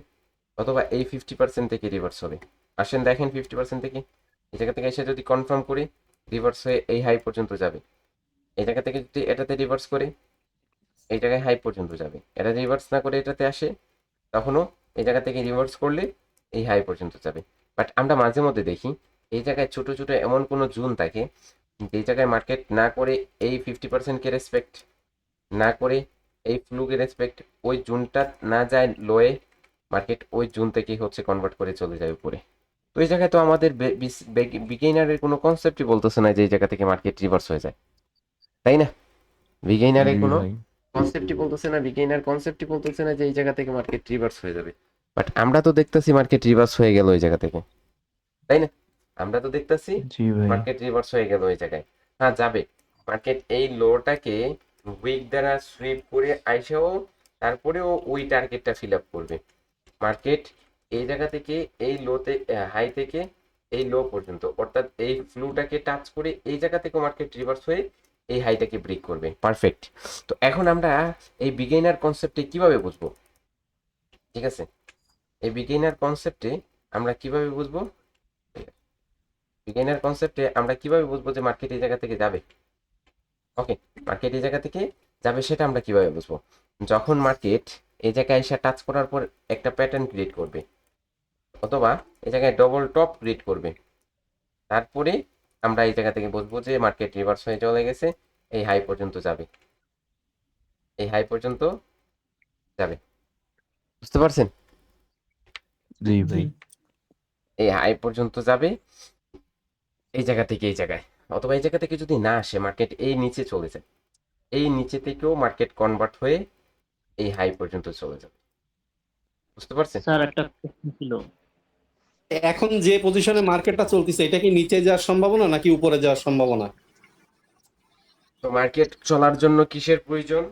অথবা এই 50% থেকে রিভার্স হবে। আসেন দেখেন 50% থেকে এই জায়গা থেকে এসে যদি কনফার্ম করে রিভার্স হয়ে এই হাই পর্যন্ত যাবে, এই জায়গা থেকে যদি এটাতে রিভার্স করে এই জায়গায় হাই পর্যন্ত যাবে, এটা রিভার্স না করে এটাতে আসে তখনও এই জায়গা থেকে রিভার্স করলে এই হাই পর্যন্ত যাবে। বাট আমরা মাঝে মধ্যে দেখি এই জায়গায় ছোট ছোট এমন কোনো জোন থাকে এই জায়গায় মার্কেট না করে এই 50%কে রেসপেক্ট না করে এই ফ্লুকে রেসপেক্ট, ওই জোনটা না যায় লোয়ে, মার্কেট ওই জোন থেকেই হচ্ছে কনভার্ট করে চলে যায় উপরে। তো এই জায়গায় তো আমাদের বিগিনারের কোনো কনসেপ্টই বলতেছে না যে এই জায়গা থেকে মার্কেট রিভার্স হয়ে যায়, তাই না? বিগিনারের জি কোনো ভাই। কনসেপ্টই বলতেছে না, বিগিনার কনসেপ্টই বলতেছে না যে এই জায়গা থেকে মার্কেট রিভার্স হয়ে যাবে। বাট আমরা তো দেখতেছি মার্কেট রিভার্স হয়ে গেল ওই জায়গা থেকে, তাই না? আমরা তো দেখতেছি জি ভাই। মার্কেট রিভার্স হয়ে গেল ওই জায়গায়। হ্যাঁ যাবে, মার্কেট এই লোটাকে উইক দ্বারা সুইপ করে আইসাও তারপরেও ওই টার্গেটটা ফিল আপ করবে। মার্কেট এই জায়গা থেকে এই লোতে হাই থেকে এই লো পর্যন্ত, অর্থাৎ এই ফ্লুটাকে টাচ করে এই জায়গা থেকে মার্কেট রিভার্স হয়ে এই হাইটাকে ব্রেক করবে। পারফেক্ট। তো এখন আমরা এই বিগিনার কনসেপ্টে কিভাবে বুঝবো, ঠিক আছে? এই বিগিনার কনসেপ্টে আমরা কিভাবে বুঝবো, বিগিনার কনসেপ্টে আমরা কিভাবে বুঝবো যে মার্কেট এই জায়গা থেকে যাবে? ওকে, মার্কেট এই জায়গা থেকে যাবে সেটা আমরা কিভাবে বুঝবো? যখন মার্কেট এই জায়গায় এসে টাচ করার পর একটা প্যাটার্ন ক্রিয়েট করবে, অথবা এই জায়গায় ডবল টপ ক্রিয়েট করবে, তারপরে আমরা এই জায়গা থেকে বুঝবো যে মার্কেট রিভার্স হয়ে চলে গেছে, এই হাই পর্যন্ত যাবে, এই হাই পর্যন্ত যাবে। বুঝতে পারছেন? জি ভাই। এই হাই পর্যন্ত যাবে এই জায়গা থেকে এই জায়গায়, অথবা এই জায়গা থেকে যদি না আসে মার্কেট এই নিচে চলে যায়, এই নিচে থেকেও মার্কেট কনভার্ট হয়ে এই হাই পর্যন্ত চলে যাবে। বুঝতে পারছেন? স্যার একটা প্রশ্ন ছিল। এখন যে পজিশনে মার্কেটটা চলতেছে এটা কি নিচে যাওয়ার সম্ভাবনা নাকি উপরে যাওয়ার সম্ভাবনা? তো মার্কেট চলার জন্য কিসের প্রয়োজন,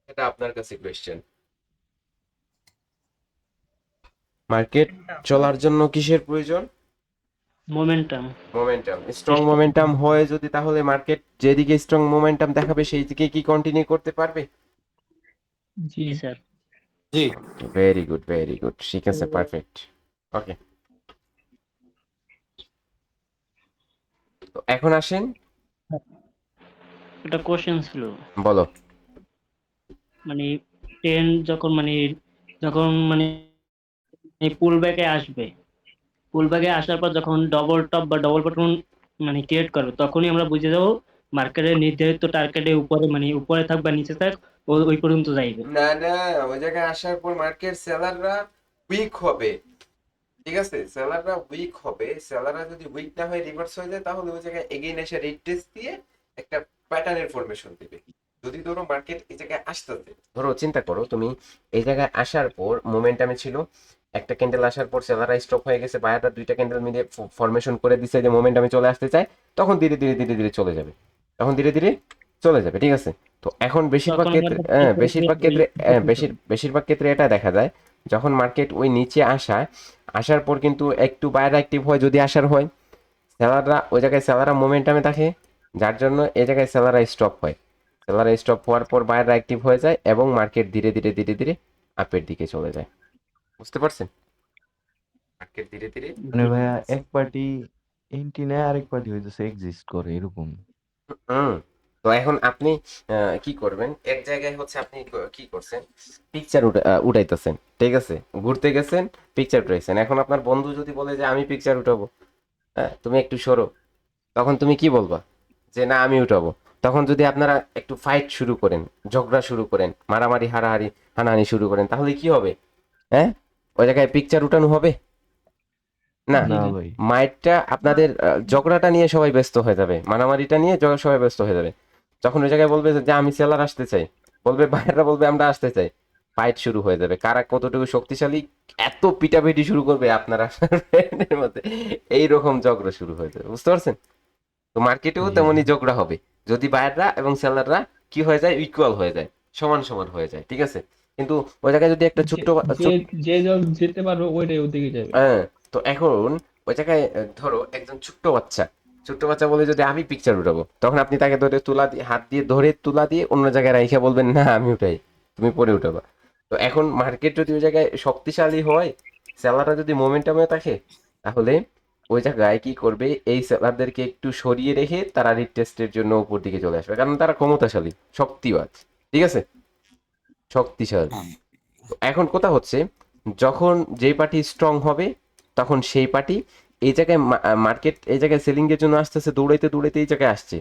এটা আপনার কাছে কোয়েশ্চেন। মার্কেট চলার জন্য কিসের প্রয়োজন? মোমেন্টাম। মোমেন্টাম। স্ট্রং মোমেন্টাম হয় যদি, তাহলে মার্কেট যেদিকে স্ট্রং মোমেন্টাম দেখাবে সেই দিকে কি কন্টিনিউ করতে পারবে? জি স্যার। জি। ভেরি গুড, ভেরি গুড, ঠিক আছে, পারফেক্ট। ওকে, তো এখন আসেন, একটা কোশ্চেন ছিল, বলো। মানে ট্রেন যখন পুল ব্যাকে আসবে, পুল ব্যাকে আসার পর যখন ডবল টপ বা ডবল বটম ক্রিয়েট করবে, তখনই আমরা বুঝে যাবো মার্কেটের নির্ধারিত টার্গেটের উপরে উপরে থাক বা নিচে থাক ওই পর্যন্ত যাইবে। না না, ওই জায়গায় আসার পর মার্কেট সেলাররা উইক হবে, ঠিক আছে? সেলাররা উইক হবে, সেলাররা যদি উইক না হয় রিভার্স হয়ে যায়, তাহলে ওই জায়গায় এগেইন এসে রেড টেস্ট দিয়ে একটা প্যাটার্নের ফরমেশন দিবে। যদি ধরো মার্কেট এই জায়গায় আসতেছে, ধরো চিন্তা করো তুমি এই জায়গায় আসার পর মোমেন্টামে ছিল, একটা ক্যান্ডেল আসার পর সেলাররা স্টপ হয়ে গেছে, বায়াররা দুইটা ক্যান্ডেল মিলে ফরমেশন করে দিছে যে মোমেন্টামে চলে আসতে চায়, তখন ধীরে ধীরে ধীরে ধীরে চলে যাবে, তখন ধীরে ধীরে চলে যাবে, ঠিক আছে? তো এখন বেশিরভাগ তখন ক্ষেত্রে আমরা বেশিরভাগ ক্ষেত্রে এটা দেখা যায় যখন মার্কেট ওই নিচে আসার পর কিন্তু একটু বাইরে অ্যাক্টিভ হয়, যদি আসার হয়, সেলাররা ওই জায়গায় সেলাররা মোমেন্টামে থাকে, যার জন্য এই জায়গায় সেলাররা স্টপ হয়, সেলাররা স্টপ হওয়ার পর বাইরে অ্যাক্টিভ হয়ে যায় এবং মার্কেট ধীরে ধীরে ধীরে ধীরে আপের দিকে চলে যায়। বুঝতে পারছেন? মার্কেট ধীরে ধীরে মানে ভাইয়া এক পার্টি এন্টিনায় আরেক পার্টি হইতেছে এক্সিস্ট করে এরকম। হুম। তো এখন আপনি কি করবেন, এক জায়গায় হচ্ছে আপনি কি করছেন, পিকচার উঠাইতেছেন, ঠিক আছে, ঘুরতে গেছেন, পিকচার উঠাইছেন। এখন আপনার বন্ধু যদি বলে যে আমি পিকচার উঠাবো, হ্যাঁ তুমি একটু সরো, তখন তুমি কি বলবা, যে না আমি উঠাবো। তখন যদি আপনারা একটু ফাইট শুরু করেন, ঝগড়া শুরু করেন, মারামারি হানাহানি হানাহানি শুরু করেন, তাহলে কি হবে? হ্যাঁ, ওই জায়গায় পিকচার উঠানো হবে না। জি না না। ভাই। মাইটটা আপনাদের ঝগড়াটা নিয়ে সবাই ব্যস্ত হয়ে যাবে, মারামারিটা নিয়ে সবাই ব্যস্ত হয়ে যাবে। যখন ওই জায়গায় বলবে যে আমি সেলার আসতে চাই, বলবে বাইরেরা বলবে আমরা আসতে চাই, ফাইট শুরু হয়ে যাবে, কারা কতটুকু শক্তিশালী, এত পিটাপিটি শুরু করবে আপনারা ফ্রেন্ডের মধ্যে, এইরকম ঝগড়া শুরু হয়ে যাবে, বুঝতে পারছেন? তো মার্কেটেও জি তেমনই জি। ঝগড়া হবে, যদি বায়াররা এবং সেলাররা কি হয়ে যায়, ইকুয়াল হয়ে যায়, সমান সমান হয়ে যায়, ঠিক আছে। কিন্তু ওই জায়গায় যদি একটা যে ছোট্ট যে যে যেতে পারবে ওইটাই ওদিকে যাবে। হ্যাঁ, তো এখন ওই জায়গায় ধরো একজন ছোট্ট বাচ্চা বলে যদি আমি পিকচার উঠাবো, তখন আপনি তাকে ধরে তুলা দিয়ে, হাত দিয়ে ধরে তুলা দিয়ে অন্য জায়গায় রাইখা বলবেন না আমি উঠাই, তুমি পরে উঠাবা। তো এখন মার্কেট যদি ওই জায়গায় শক্তিশালী হয়, সেলাররা যদি মোমেন্টামে থাকে, তাহলে ওই জায়গায় কি করবে, এই সেলারদেরকে একটু সরিয়ে রেখে তারা রিটেস্টের জন্য উপর দিকে চলে আসবে, কারণ তারা ক্ষমতাশালী, শক্তিবাদ, ঠিক আছে, শক্তিশালী। তো এখন কথা হচ্ছে, যখন যেই পার্টি স্ট্রং হবে, তখন সেই পার্টি এই জায়গায় মার্কেট এই জায়গায় সেলিং এর জন্য আসতেছে, দৌড়াইতে দৌড়াইতে এই জায়গায় আসছে,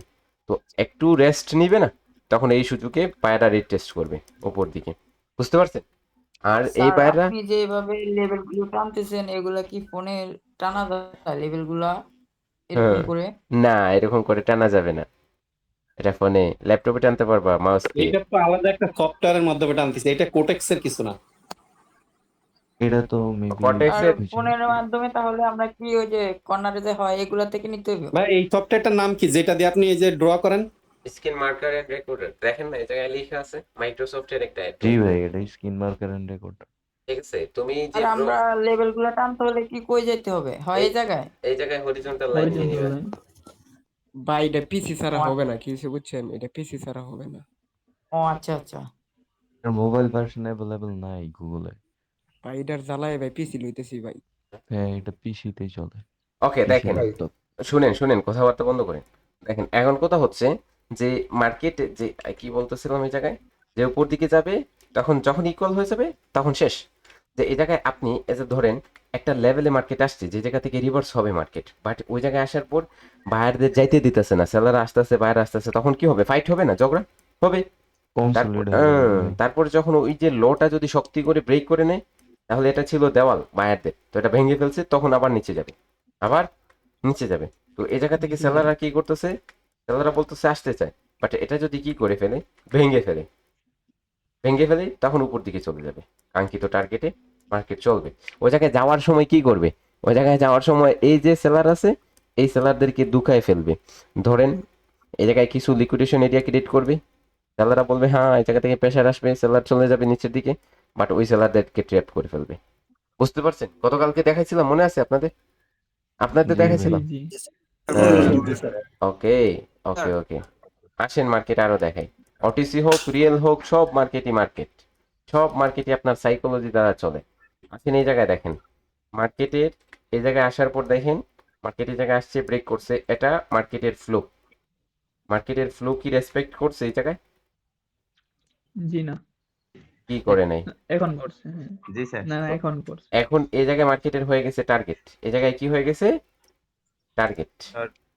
তো একটু রেস্ট নিবে না, তখন এই সুযোগে বায়াররা রেট টেস্ট করবে উপর দিকে, বুঝতে পারছেন? আর এই স্যার বায়াররা আপনি যেভাবে লেভেল গুলো টানতেছেন এগুলা কি ফোনে টানা যায় লেভেল গুলা এরকম হ্যাঁ, করে? না এরকম করে টানা যাবে না, এটা ফোনে ল্যাপটপে টানতে পারবা মাউস দিয়ে। এটা তো আলাদা একটা সফটওয়্যারের মাধ্যমে টানতেছে, এটা কোটেক্সের কিছু না। এটা তো মেবি আর কটেক্সের ফোনের মাধ্যমে তাহলে আমরা কি ওই যে কর্নারে যে হয় এগুলা থেকে নিতে হবে? ভাই এই সফটওয়্যারটার নাম কি, যেটা দিয়ে আপনি এই যে ড্র করেন? স্ক্রিন মার্কার এন্ড রেকর্ডার, দেখেন না এই জায়গায় লেখা আছে মাইক্রোসফটের একটা জি টুল, ভাই, এটা স্ক্রিন মার্কার এন্ড রেকর্ড। ঠিক আছে। তুমি যে আর আমরা লেভেল গুলা টানতে হলে কি কই যেতে হবে, হয় এই এই জায়গায়? এই জায়গায় হরিজন্টাল লাইন দিয়ে হরিজন্টাল নিবা। লাইন। বা এটা পিসি ও ছাড়া হবে আচ্ছা না কিছু, বুঝছেন? এটা পিসি ছাড়া হবে না। ও আচ্ছা আচ্ছা। এর মোবাইল ভার্সন অ্যাভেলেবল নাই গুগলে। ভাই এটার জ্বালায় ভাই পিসি লইতেছি ভাই। হ্যাঁ, এটা পিসিতেই চলে। ওকে পিসি দেখেন, ল্যাপটপ। শুনেন শুনেন, কথাবার্তা বন্ধ করেন। দেখেন এখন কথা হচ্ছে যে মার্কেট যে কি বলতেছিলাম, এই জায়গায় যে উপর দিকে যাবে, তখন যখন ইকুয়াল হয়ে যাবে তখন শেষ। যে এই জায়গায় আপনি এসে ধরেন একটা লেভেলে মার্কেট আসছে, যে জায়গা থেকে রিভার্স হবে মার্কেট, বাট ওই জায়গায় আসার পর বায়ারদের যাইতে দিতেছে না, সেলার আসতেছে বায়ার আসতেছে, তখন কি হবে, ফাইট হবে না, ঝগড়া হবে। তারপর কনসোলিডেট হবে ভাই। তারপর যখন ওই যে লোটা যদি শক্তি করে ব্রেক করে নেয়, তাহলে এটা ছিল দেওয়াল বায়ারদের, তো এটা ভেঙে ফেলছে, তখন আবার নিচে যাবে, আবার নিচে যাবে। তো এই জায়গা থেকে জি জি। সেলাররা কি করতেছে, সেলাররা বলতেছে আসতে চায়, বাট এটা যদি কি করে ফেলে, ভেঙে ফেলে, ভেঙে ফেলে, তখন উপর দিকে চলে যাবে, কাঙ্ক্ষিত টার্গেটে মার্কেট চলবে। ওই জায়গায় যাওয়ার সময় কি করবে, ওই জায়গায় যাওয়ার সময় এই যে সেলার আছে, এই সেলারদেরকে দুখায় ফেলবে। ধরেন এই জায়গায় কিছু লিকুইডেশন এরিয়া ক্রিয়েট করবে, সেলাররা বলবে হ্যাঁ এই জায়গা থেকে প্রেশার আসবে, সেলার চলে যাবে নিচের দিকে, বাট ওই সেলারদেরকে ট্র্যাপ করে ফেলবে। বুঝতে পারছেন? গতকালকে দেখাইছিলাম, মনে আছে আপনাদের? আপনাদের জি জি ভাই। দেখাইছিলাম। জি। জি স্যার। ওকে ওকে ওকে, আসেন মার্কেট আরো দেখাই। ওটিসি হোক, রিয়েল হোক, সব মার্কেটই মার্কেট, সব মার্কেটই আপনার সাইকোলজি দ্বারা চলে। আসেন এই জায়গায় দেখেন, মার্কেটের এই জায়গায় আসার পর দেখেন, মার্কেটের জায়গায় আসছে, ব্রেক করছে, এটা মার্কেটের ফ্লো, মার্কেটের ফ্লো কি রেসপেক্ট করছে এই জায়গায়? জি না। কি করে নাই? এখন করছে, হ্যাঁ। জি স্যার। না না তো এখন করছে। এখন এই জায়গায় মার্কেটের হয়ে গেছে টার্গেট, এই জায়গায় কি হয়ে গেছে, টার্গেট।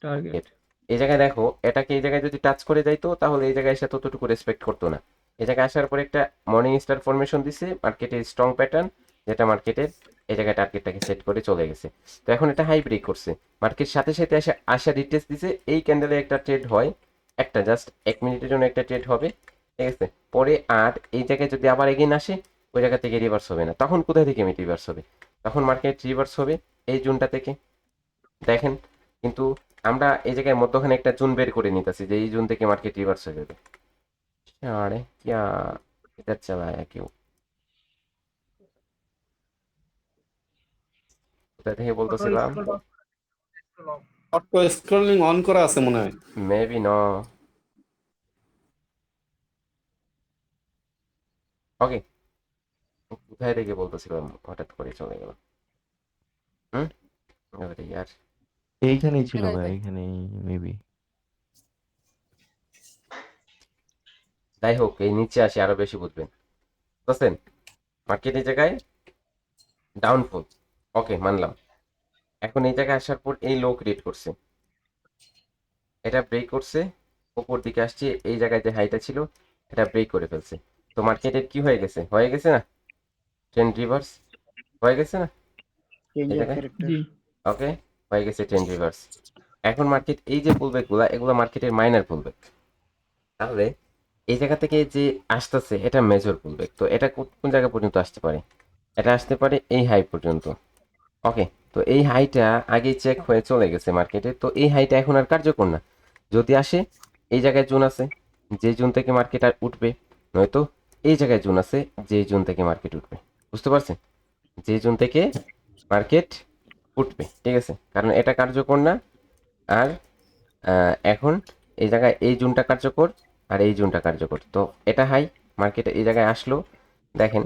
টার্গেট। এই জায়গায় দেখো, এটাকে এই জায়গায় যদি টাচ করে যাইতো, তাহলে এই জায়গায় এসে ততটুকু রেসপেক্ট করতো না। এই জায়গায় আসার পর একটা মর্নিং স্টার ফরমেশন দিছে, মার্কেটের স্ট্রং প্যাটার্ন, যেটা মার্কেটের এই জায়গায় টার্গেটটাকে সেট করে চলে গেছে। তো এখন এটা হাই ব্রেক করছে, মার্কেট সাথে সাথে আসা রিটেস্ট দিছে, এই ক্যান্ডেলে একটা ট্রেড হয়, একটা জাস্ট 1 মিনিটের জন্য একটা ট্রেড হবে, ঠিক আছে। পরে আর এই জায়গায় যদি আবার এগেইন আসে, ওই জায়গা থেকে রিভার্স হবে না, তখন কোথায় থেকে রিভার্স হবে, তখন মার্কেট রিভার্স হবে এই জোনটা থেকে, দেখেন। কিন্তু আমরা এই জায়গায় মধ্যখানে একটা জোন বের করে নিতেছি, যে এই জোন থেকে মার্কেট রিভার্স হয়ে যাবে। আরে কিয়া এটা চালায় কেউ, কোথা থেকে বলতেছিলাম, অটো স্ক্রলিং অন করা আছে মনে হয়। মেবি ন। ওকে, কোথায় থেকে বলতেছিলাম, হঠাৎ করে চলে গেল। হুম, আরে ইয়ার, এইখানেই ছিল ভাই, এইখানেই মেবি। যাই হোক, এই নিচে আসি আরো বেশি বুঝবেন, বুঝছেন? মার্কেট এই জায়গায় ডাউনফল, ওকে মানলাম। এখন এই জায়গায় আসার পর এই লো ক্রিয়েট করছে, এটা ব্রেক করছে, উপর দিকে আসছে, এই জায়গায় যে হাইটা ছিল এটা ব্রেক করে ফেলছে। তো মার্কেটের কি হয়ে গেছে, হয়ে গেছে না ট্রেন্ড রিভার্স, হয়ে গেছে না এই জায়গায়? জি ওকে, হয়ে গেছে ট্রেন্ড রিভার্স। এখন মার্কেট এই যে পুলব্যাক গুলা, এগুলো মার্কেটের মাইনার পুলব্যাক। তাহলে এই জায়গা থেকে যে আসতেছে এটা মেজর পুলব্যাক। তো এটা কোন জায়গা পর্যন্ত আসতে পারে? এটা আসতে পারে এই হাই পর্যন্ত। ওকে, তো এই হাইটা আগেই চেক হয়ে চলে গেছে মার্কেটে, তো এই হাইটা এখন আর কার্যকর না। যদি আসে, এই জায়গায় জোন আছে, যে জোন থেকে মার্কেট আর উঠবে, নয়তো এই জায়গায় জোন আছে, যে জোন থেকে মার্কেট উঠবে। বুঝতে পারছেন? যে জোন থেকে মার্কেট উঠবে, ঠিক আছে, কারণ এটা কার্যকর না। আর এখন এই জায়গায় এই জোনটা কার্যকর আর এই জোনটা কার্যকর। তো এটা হাই, মার্কেটে এই জায়গায় আসলো, দেখেন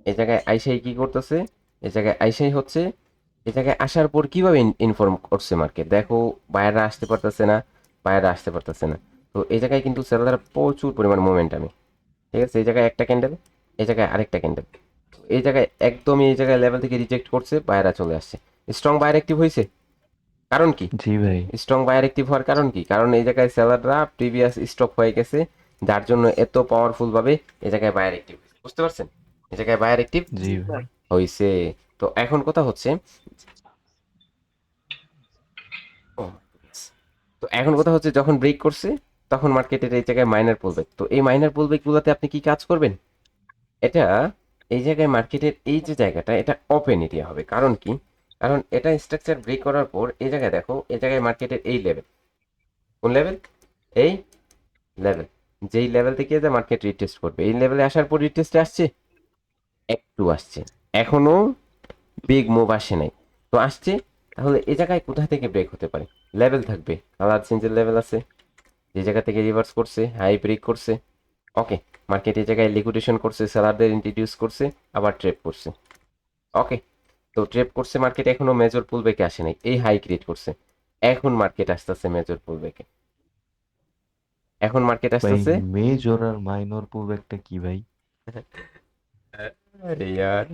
এই জায়গায় আইসাই কি করতেছে, এই জায়গায় আইসাই হচ্ছে, এই জায়গায় আসার পর কিভাবে ইনফর্ম করছে মার্কেট, দেখো বায়াররা আসতে পারতেছে না, বায়াররা আসতে পারতেছে না। তো এই জায়গায় কিন্তু সেলাররা প্রচুর পরিমাণ মোমেন্টামে, ঠিক আছে, এই জায়গায় একটা ক্যান্ডেল, এই জায়গায় আরেকটা ক্যান্ডেল, এই জায়গায় একদমই এই জায়গায় লেভেল থেকে রিজেক্ট করছে, বায়াররা চলে আসছে। স্ট্রং বায়ার অ্যাক্টিভ হয়েছে, কারণ কি? জি ভাই। স্ট্রং বায়ার অ্যাক্টিভ হওয়ার কারণ কি? কারণ এই জায়গায় সেলাররা প্রিভিয়াস স্টক হয়ে গেছে, যার জন্য এত পাওয়ারফুল ভাবে এই জায়গায় বায়ার অ্যাক্টিভ। বুঝতে পারছেন? এই জায়গায় বায়ার অ্যাক্টিভ জি ভাই। হয়েছে। তো এখন কথা হচ্ছে, ও, তো এখন কথা হচ্ছে যখন ব্রেক করছে তখন মার্কেটের এই জায়গায় মাইনার পুলব্যাক। তো এই মাইনার পুলব্যাক গুলোতে আপনি কি কাজ করবেন? এটা এই জায়গায় মার্কেটের এই যে জায়গাটা, এটা ওপেন এরিয়া হবে। কারণ কি? কারণ এটা স্ট্রাকচার ব্রেক করার পর এই জায়গায় দেখো, এই জায়গায় মার্কেটের এই লেভেল, কোন লেভেল? এই লেভেল, যেই লেভেল থেকে যে মার্কেট রিটেস্ট করবে, এই লেভেলে আসার পর রিটেস্টে আসছে, একটু আসছে, এখনো বিগ মুভ আসে নাই, তো আসছে। তাহলে এই জায়গায় কোথা থেকে ব্রেক হতে পারে? লেভেল থাকবে, কালার চেঞ্জের লেভেল আছে, যে জায়গা থেকে রিভার্স করছে, হাই ব্রেক করছে। ওকে, মার্কেট এই জায়গায় লিকুইডেশন করছে, সেলারদের ইন্ট্রোডিউস করছে, আবার ট্রেপ করছে। ওকে, তো ট্রেপ করছে মার্কেট, এখনো মেজর পুলব্যাকে আসে নাই, এই হাই ক্রিয়েট করছে, এখন মার্কেট আসতেছে মেজর পুলব্যাকে, এখন মার্কেট ভাই আসতেছে। মেজর আর মাইনর পুলব্যাকটা কি ভাই? আরে ইয়ার,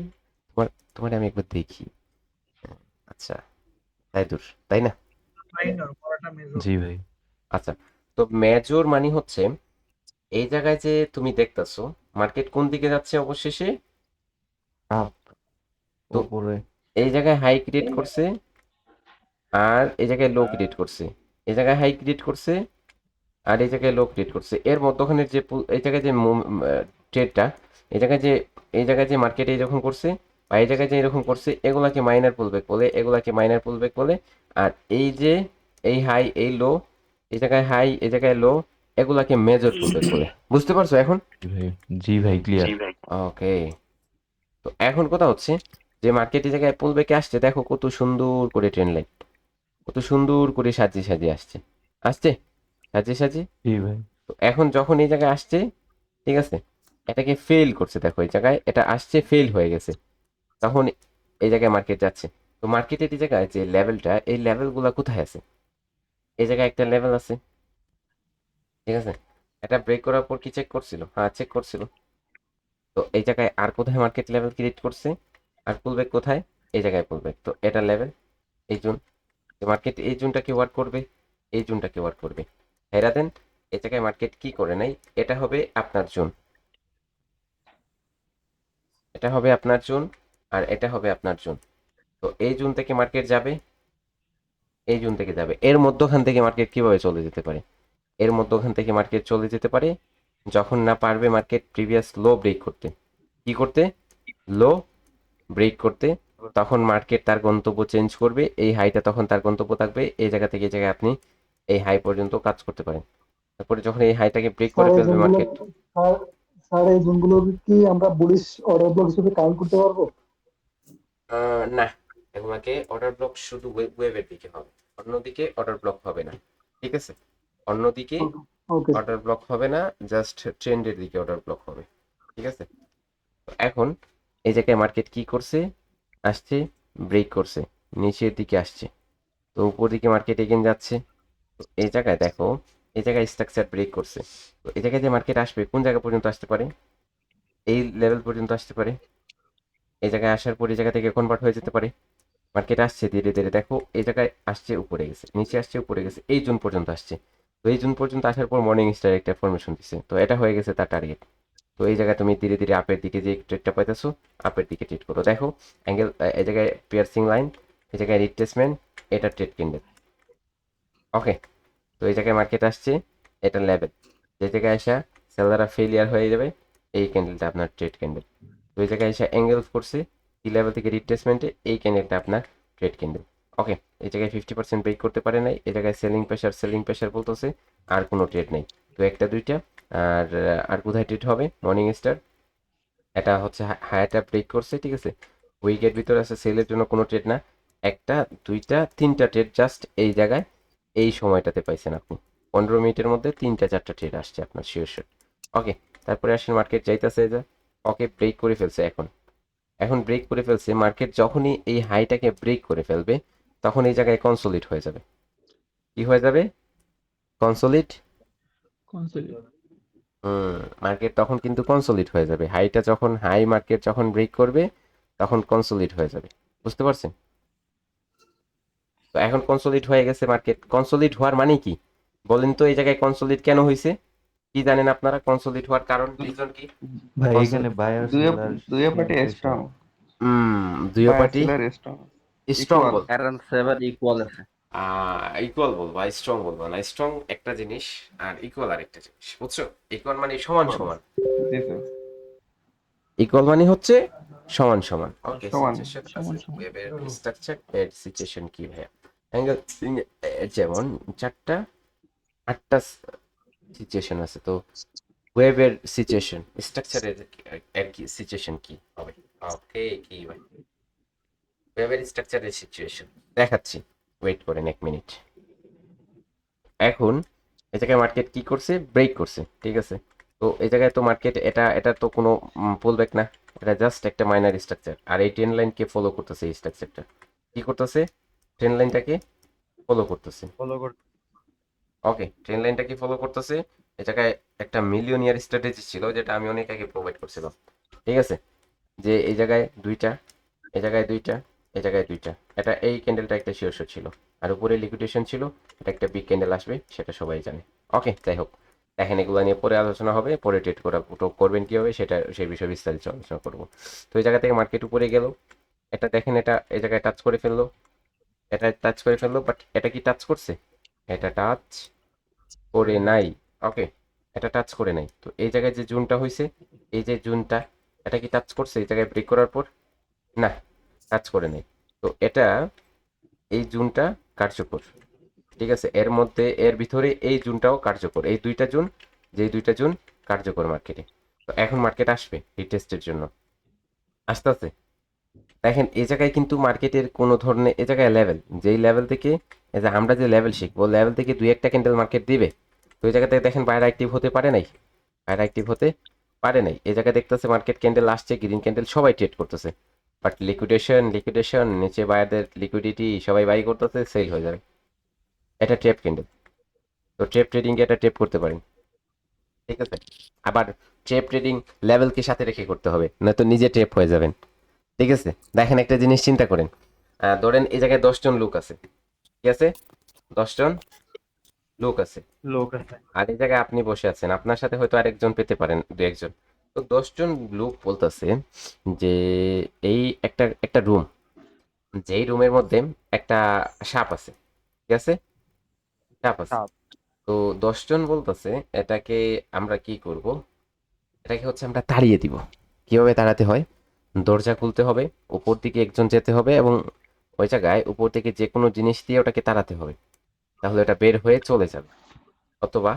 তোমার তোমার আমি একবার দেখি। আচ্ছা, তাই দূর, তাই না? জি ভাই। আচ্ছা, তো মেজর মানে হচ্ছে এই জায়গায় যে তুমি দেখতেছো মার্কেট কোন দিকে যাচ্ছে অবশেষে, আপ, তো উপরে। এই জায়গায় হাই ক্রিয়েট করছে আর এই জায়গায় লো ক্রিয়েট করছে, এই জায়গায় হাই ক্রিয়েট করছে আর এই জায়গায় লো ক্রিয়েট করছে। এর মধ্যখানে যে এই জায়গায় যে ট্রেডটা, এই জায়গায় যে এই জায়গায় যে মার্কেট এই যখন করছে বা এই জায়গায় যে এরকম করছে, এগুলাকে মাইনার পুলব্যাক বলে, এগুলাকে মাইনার পুলব্যাক বলে। আর এই যে এই হাই এই লো, এই জায়গায় হাই এই জায়গায় লো, এগুলাকে মেজর পুলব্যাক বলে। বুঝতে পারছো এখন? জি ভাই, জি ভাই, ক্লিয়ার। ওকে, তো এখন কথা হচ্ছে যে মার্কেট এই জায়গায় পুলব্যাকে আসছে, দেখো কত সুন্দর করে ট্রেন লাইন, কত সুন্দর করে সাজিয়ে সাজিয়ে আসছে, আসছে সাজিয়ে সাজিয়ে। জি ভাই। তো এখন যখন এই জায়গায় আসছে, ঠিক আছে, এটাকে ফেল করছে, দেখো এই জায়গায় এটা আসছে, ফেল হয়ে গেছে, তখন এই জায়গায় মার্কেট যাচ্ছে। তো মার্কেটের এই জায়গায় যে লেভেলটা, এই লেভেলগুলো কোথায় আছে? এই জায়গায় একটা লেভেল আছে, ঠিক আছে, এটা ব্রেক করার পর কি চেক করছিল? হ্যাঁ, চেক করছিল। তো এই জায়গায় আর কোথায় মার্কেট লেভেল ক্রিয়েট করছে, আর পুলব্যাক কোথায়? এই জায়গায় পুলব্যাক। তো এটা লেভেল, এই জোন, মার্কেট এই জোনটাকে ওয়ার্ক করবে, এই জোনটাকে ওয়ার্ক করবে। হেরা দেন, এই জায়গায় মার্কেট কি করে নাই, এটা হবে আপনার জোন, এটা হবে আপনার জোন, আর এটা হবে আপনার জোন। তো এই জোন থেকে মার্কেট যাবে, এই জোন থেকে যাবে, এর মধ্যখান থেকে মার্কেট কিভাবে চলে যেতে পারে? এর মধ্যখান থেকে মার্কেট চলে যেতে পারে যখন না পারবে মার্কেট প্রিভিয়াস লো ব্রেক করতে। কি করতে? লো ব্রেক করতে। তখন মার্কেট তার গন্তব্য চেঞ্জ করবে, এই হাইটা তখন তার গন্তব্য থাকবে, এই জায়গা থেকে এই জায়গায় আপনি এই হাই পর্যন্ত কাজ করতে পারেন। তারপরে যখন এই হাইটাকে ব্রেক করে ফেলবে মার্কেট, স্যার এই জোনগুলো কি আমরা বুলিশ অর্ডার ব্লক হিসেবে কাউন্ট করতে পারবো? না, এগুলাকে অর্ডার ব্লক শুধু ওয়েবের দিকে হবে, অন্যদিকে অর্ডার ব্লক হবে না, ঠিক আছে? অন্যদিকে ওকে অর্ডার ব্লক হবে না, জাস্ট ট্রেন্ডের দিকে অর্ডার ব্লক হবে, ঠিক আছে? তো এখন এই জায়গায় মার্কেট কি করছে, আসছে, ব্রেক করছে, নিচের দিকে আসছে, তো উপর দিকে মার্কেট এগেন যাচ্ছে। তো এই জায়গায় দেখো, এই জায়গায় স্ট্রাকচার ব্রেক করছে। তো এই জায়গায় যে মার্কেট আসবে কোন জায়গা পর্যন্ত আসতে পারে, এই লেভেল পর্যন্ত আসতে পারে। এই জায়গায় আসার পর এই জায়গা থেকে কনভার্ট হয়ে যেতে পারে। মার্কেট আসছে ধীরে ধীরে, দেখো এই জায়গায় আসছে, উপরে গেছে, নিচে আসছে, উপরে গেছে, এই জোন পর্যন্ত আসছে। তো এই জোন পর্যন্ত আসার পর মর্নিং স্টার একটা ফরমেশন দিচ্ছে, তো এটা হয়ে গেছে তার টার্গেট। তো এই জায়গায় তুমি ধীরে ধীরে আপের দিকে যে ট্রেডটা পাইতেছো, আপের দিকে ট্রেড করো। দেখো অ্যাঙ্গেল, এই জায়গায় পিয়ার্সিং লাইন, এই জায়গায় রিট্রেসমেন্ট, এটা ট্রেড ক্যান্ডেল। ওকে, তো এই জায়গায় মার্কেট আসছে, এটা লেভেল, যে জায়গায় আসা সেলাররা ফেলিয়ার হয়ে যাবে, এই ক্যান্ডেলটা আপনার ট্রেড ক্যান্ডেল। তো এই জায়গায় এসে অ্যাঙ্গেল করছে এই লেভেল থেকে রিট্রেসমেন্টে, এই ক্যান্ডেলটা আপনার ট্রেড ক্যান্ডেল। ওকে, এই জায়গায় 50% ব্রেক করতে পারে নাই, এই জায়গায় সেলিং প্রেশার বলতেছে, আর কোনো ট্রেড নেই। তো একটা দুইটা, আর কোথায় ট্রেড হবে, মর্নিং স্টার, এটা হচ্ছে হাইটা ব্রেক করছে, ঠিক আছে। উইকেট ভিতরে আছে, সেলের জন্য কোনো ট্রেড না। একটা দুইটা তিনটা ট্রেড জাস্ট এই জায়গায় এই সময়টাতে পাইছেন আপনি। 15 মিনিটের মধ্যে 3-4টা ট্রেড আসছে আপনার শিওর শিওর। ওকে, তারপরে আসেন মার্কেট যাইতেছে যা, ওকে ব্রেক করে ফেলছে। এখন ব্রেক করে ফেলছে মার্কেট, যখনই এই হাইটাকে ব্রেক করে ফেলবে তখন এই জায়গায় কনসোলিড হয়ে যাবে। কি হয়ে যাবে, কনসোলিড। মার্কেট তখন কিন্তু কনসোলিড হয়ে যাবে, হাইটা যখন মার্কেট যখন ব্রেক করবে তখন কনসোলিড হয়ে যাবে, বুঝতে পারছেন? তো এখন কনসোলিড হয়ে গেছে মার্কেট। কনসোলিড হওয়ার মানে কি বলেন তো, এই জায়গায় কনসোলিড কেন হয়েছে, কি জানেন আপনারা কনসোলিড হওয়ার কারণ, রিজন কি? ভাই এখানে বায়ার সেলার দুই পার্টি স্ট্রং দুই পার্টি স্ট্রং স্ট্রং বল, কারণ 7 ইকুয়াল আছে। ইকুয়াল বলবো, স্ট্রং বলবো না। স্ট্রং একটা জিনিস আর ইকুয়াল আরেকটা জিনিস, বুঝছো? ইকুয়াল মানে সমান সমান, জি স্যার ইকুয়াল মানে হচ্ছে সমান সমান। ওকে, সমান, ওয়েবের স্ট্রাকচার এর সিচুয়েশন কি ভাইয়া? অ্যাঙ্গেল যেমন 4টা-8টা সিচুয়েশন আছে, তো ওয়েবের সিচুয়েশন স্ট্রাকচারের আর কি সিচুয়েশন কি হবে? ওকে, কি ভাই ওয়েবের স্ট্রাকচারের সিচুয়েশন দেখাচ্ছি, ওয়েট করেন 1 মিনিট। এখন এই জায়গায় মার্কেট কি করছে, ব্রেক করছে, ঠিক আছে। তো এই জায়গায় তো মার্কেট এটা তো কোনো পুল ব্যাক না, এটা জাস্ট একটা মাইনার স্ট্রাকচার। আর এই ট্রেন লাইনকে ফলো করতেছে, এই স্ট্রাকচারটা কি করতেছে, ট্রেন লাইনটাকে ফলো করতেছে। ওকে, ট্রেন লাইনটাকে ফলো করতেছে। এই জায়গায় একটা মিলিয়নিয়ার স্ট্র্যাটেজি ছিল, যেটা আমি অনেক আগে প্রোভাইড করছিলাম, ঠিক আছে। যে এই জায়গায় দুইটা, এই জায়গায় দুইটা, এই জায়গায় দুইটা, এটা এই ক্যান্ডেলটা একটা শীর্ষ ছিল, আর উপরে লিকুইডেশন ছিল, এটা একটা বিগ ক্যান্ডেল আসবে, সেটা সবাই জানে। ওকে, যাই হোক, দেখেন এগুলো নিয়ে পরে আলোচনা হবে, পরে ট্রেড করবেন কীভাবে সেটা, সেই বিষয়ে বিস্তারিত আলোচনা করবো। তো এই জায়গা থেকে মার্কেট উপরে গেল, এটা দেখেন, এটা এই জায়গায় টাচ করে ফেললো, এটা টাচ করে ফেললো, বাট এটা কি টাচ করছে, এটা টাচ করে নাই। ওকে, এটা টাচ করে নাই। তো এই জায়গায় যে জুনটা হয়েছে, এই যে জুনটা, এটা কি টাচ করছে এই জায়গায় ব্রেক করার পর? না, টাচ করে নাই। তো এটা, এই জুনটা কার্যকর, ঠিক আছে। এর মধ্যে এর ভিতরে এই জুনটাও কার্যকর, এই দুইটা জুন, যে দুইটা জুন কার্যকর মার্কেটে। তো এখন মার্কেট আসবে রিটেস্টের জন্য, আস্তে আস্তে। দেখেন এই জায়গায় কিন্তু মার্কেটের কোনো ধরনের, এই জায়গায় লেভেল, যেই লেভেল থেকে, এই যে আমরা যে লেভেল শিখবো, লেভেল থেকে 2-1টা ক্যান্ডেল মার্কেট দিবে। তো এই জায়গাতে দেখেন বাইরে অ্যাক্টিভ হতে পারে নাই, বাইরে অ্যাক্টিভ হতে পারে নাই। এই জায়গায় দেখতেছে মার্কেট ক্যান্ডেল আসছে, গ্রিন ক্যান্ডেল, সবাই ট্রেড করতেছে, বাট লিকুইডেশন নিচে বায়ারদের লিকুইডিটি, সবাই বাই করতেছে, সেল হয়ে যাবে। এটা ট্রেপ ক্যান্ডেল। তো ট্রেপ ট্রেডিং এটা ট্রেপ করতে পারেন, ঠিক আছে। আবার ট্রেপ ট্রেডিং লেভেলকে সাথে রেখে করতে হবে, নয়তো নিজে ট্রেপ হয়ে যাবেন, ঠিক আছে। দেখেন একটা জিনিস চিন্তা করেন, ধরেন এই জায়গায় 10 জন লোক আছে, ঠিক আছে, 10 জন লোক আছে, আর এই জায়গায় আপনি বসে আছেন, আপনার সাথে হয়তো আরেকজন পেতে পারেন, 2-1 জন। তো 10 জন লোক বলতেছে যে এই একটা রুম, যেই রুমের মধ্যে একটা সাপ আছে, ঠিক আছে, সাপ আছে। তো 10 জন বলতেছে এটাকে আমরা কি করব, এটাকে হচ্ছে আমরা তাড়িয়ে দিব। কিভাবে তাড়াতে হয়, দরজা খুলতে হবে, উপর দিকে একজন যেতে হবে, এবং ওই জায়গায় উপর থেকে যে কোনো জিনিস দিয়ে ওটাকে তাড়াতে হবে, তাহলে এটা বের হয়ে চলে যাবে, অথবা